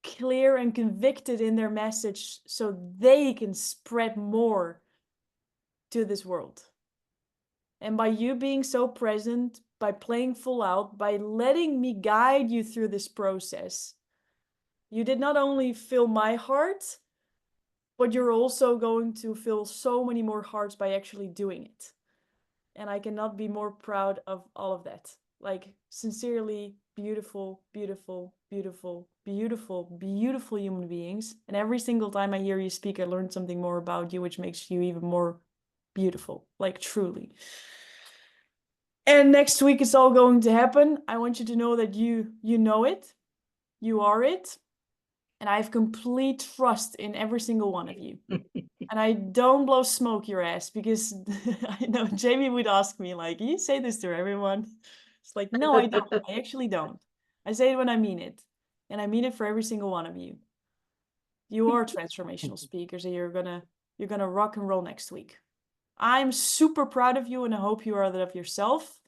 clear, and convicted in their message so they can spread more to this world. And by you being so present, by playing full out, by letting me guide you through this process, you did not only fill my heart, but you're also going to fill so many more hearts by actually doing it. And I cannot be more proud of all of that. Like, sincerely, beautiful, beautiful, beautiful, beautiful, beautiful human beings. And every single time I hear you speak, I learn something more about you, which makes you even more beautiful, like truly. And next week it's all going to happen. I want you to know that you know it, you are it, and I have complete trust in every single one of you. And I don't blow smoke your ass because I know Jamie would ask me like, you say this to everyone? It's like, no, I don't. I actually don't. I say it when I mean it. And I mean it for every single one of you. You are transformational speakers and you're gonna rock and roll next week. I'm super proud of you and I hope you are that of yourself.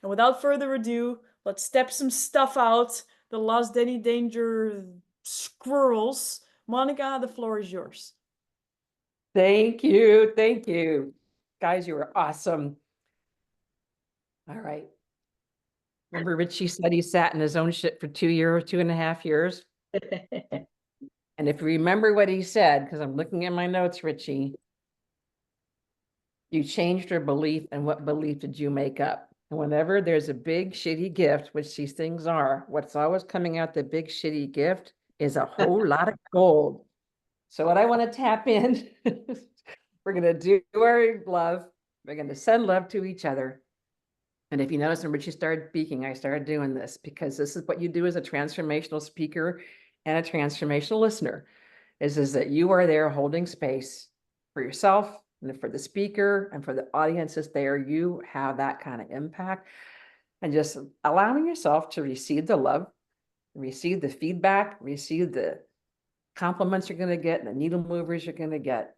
And without further ado, let's step some stuff out. The last Danny Danger squirrels. Monica, the floor is yours. Thank you. Thank you. Guys, you were awesome. All right. Remember Richie said he sat in his own shit for 2.5 years? And if you remember what he said, because I'm looking at my notes, Richie, you changed your belief, and what belief did you make up? And whenever there's a big shitty gift, which these things are, what's always coming out the big shitty gift is a whole lot of gold. So what I want to tap in, we're going to do our love. We're going to send love to each other. And if you notice, when Richie started speaking, I started doing this because this is what you do as a transformational speaker and a transformational listener, is that you are there holding space for yourself and for the speaker and for the audience that's there. You have that kind of impact, and just allowing yourself to receive the love, receive the feedback, receive the compliments you're going to get and the needle movers you're going to get.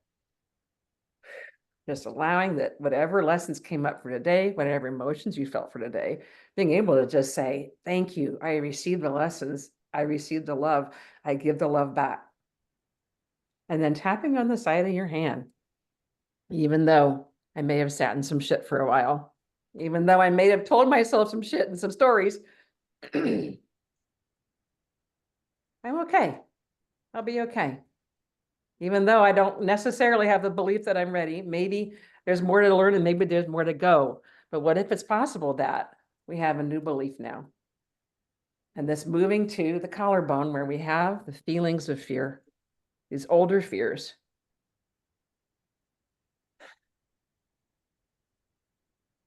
Just allowing that whatever lessons came up for today, whatever emotions you felt for today, being able to just say, thank you. I received the lessons. I received the love. I give the love back. And then tapping on the side of your hand, even though I may have sat in some shit for a while, even though I may have told myself some shit and some stories, I'm okay. I'll be okay. Even though I don't necessarily have the belief that I'm ready, maybe there's more to learn and maybe there's more to go. But what if it's possible that we have a new belief now? And this moving to the collarbone, where we have the feelings of fear, these older fears.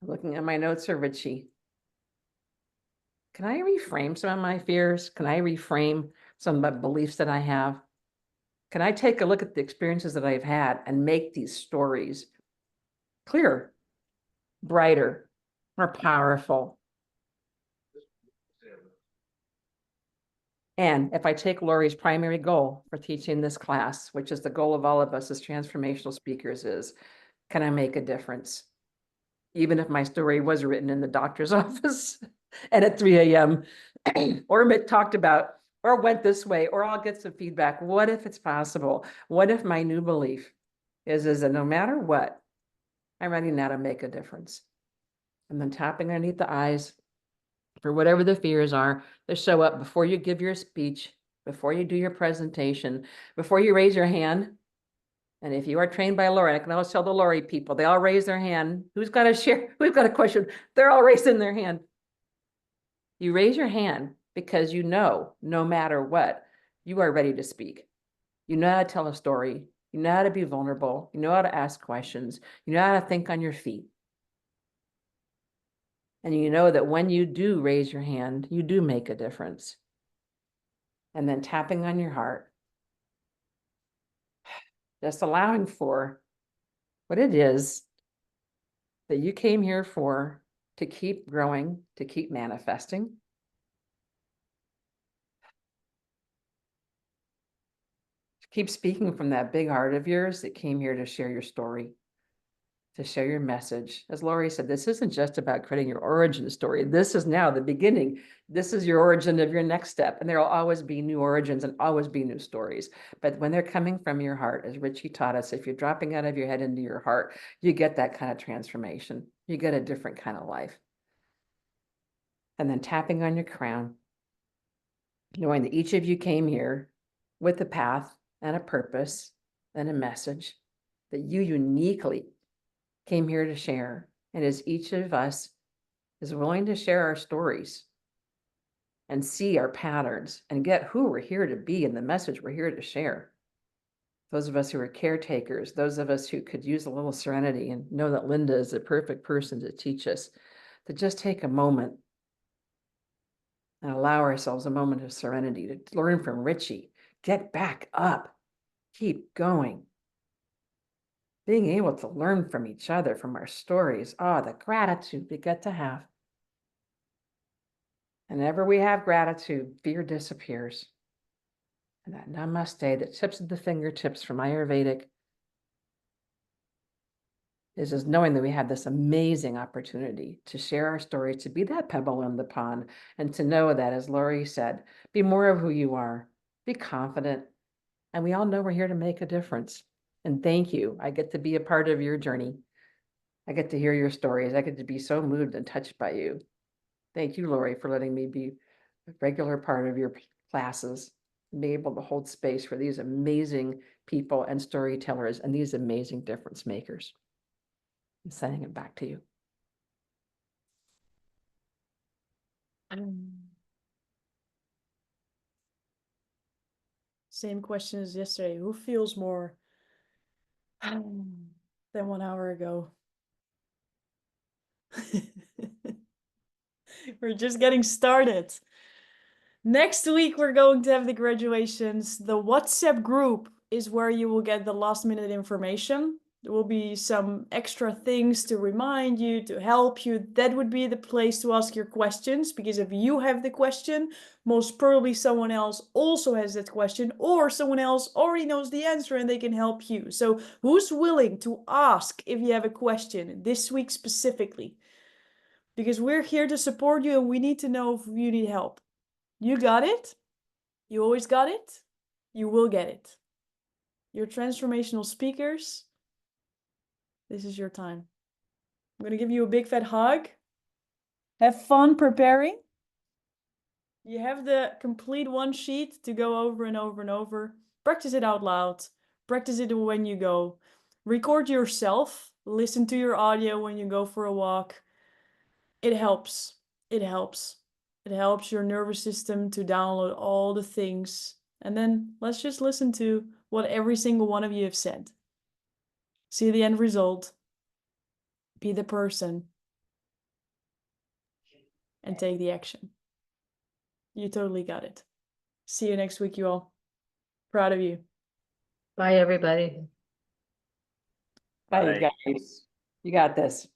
Looking at my notes of Richie. Can I reframe some of my fears? Can I reframe some of the beliefs that I have? Can I take a look at the experiences that I've had and make these stories clearer, brighter, more powerful? And if I take Lori's primary goal for teaching this class, which is the goal of all of us as transformational speakers, is, can I make a difference? Even if my story was written in the doctor's office and at 3 a.m. or talked about, or went this way, or I'll get some feedback. What if it's possible? What if my new belief is that no matter what, I'm ready now to make a difference? And then tapping underneath the eyes for whatever the fears are that show up before you give your speech, before you do your presentation, before you raise your hand. And if you are trained by Lori, I can always tell the Lori people, they all raise their hand. Who's got a share? Who's got a question? They're all raising their hand. You raise your hand because you know, no matter what, you are ready to speak. You know how to tell a story. You know how to be vulnerable. You know how to ask questions. You know how to think on your feet. And you know that when you do raise your hand, you do make a difference. And then tapping on your heart. Just allowing for what it is that you came here for, to keep growing, to keep manifesting. Keep speaking from that big heart of yours that came here to share your story, to share your message. As Lori said, this isn't just about creating your origin story. This is now the beginning. This is your origin of your next step. And there will always be new origins and always be new stories. But when they're coming from your heart, as Richie taught us, if you're dropping out of your head into your heart, you get that kind of transformation. You get a different kind of life. And then tapping on your crown, knowing that each of you came here with a path and a purpose and a message that you uniquely came here to share. And as each of us is willing to share our stories and see our patterns and get who we're here to be and the message we're here to share. Those of us who are caretakers, those of us who could use a little serenity and know that Linda is the perfect person to teach us, to just take a moment and allow ourselves a moment of serenity to learn from Richie. Get back up, keep going. Being able to learn from each other, from our stories. Oh, the gratitude we get to have. And whenever we have gratitude, fear disappears. And that namaste, the tips of the fingertips from Ayurvedic, is just knowing that we have this amazing opportunity to share our story, to be that pebble in the pond, and to know that, as Lori said, be more of who you are. be confident. And we all know we're here to make a difference. And thank you. I get to be a part of your journey. I get to hear your stories. I get to be so moved and touched by you. Thank you, Lori, for letting me be a regular part of your classes, and be able to hold space for these amazing people and storytellers and these amazing difference makers. I'm sending it back to you. Same question as yesterday. Who feels more than 1 hour ago? We're just getting started. Next week, we're going to have the graduations. The WhatsApp group is where you will get the last minute information. There will be some extra things to remind you, to help you. That would be the place to ask your questions, because if you have the question, most probably someone else also has that question, or someone else already knows the answer and they can help you. So who's willing to ask if you have a question this week specifically? Because we're here to support you and we need to know if you need help. You got it. You always got it. You will get it. You're transformational speakers. This is your time. I'm going to give you a big fat hug. Have fun preparing. You have the complete one sheet to go over and over and over. Practice it out loud. Practice it when you go. Record yourself. Listen to your audio when you go for a walk. It helps. It helps. It helps your nervous system to download all the things. And then let's just listen to what every single one of you have said. See the end result. Be the person. And take the action. You totally got it. See you next week, you all. Proud of you. Bye, everybody. Bye, Bye. guys. You got this.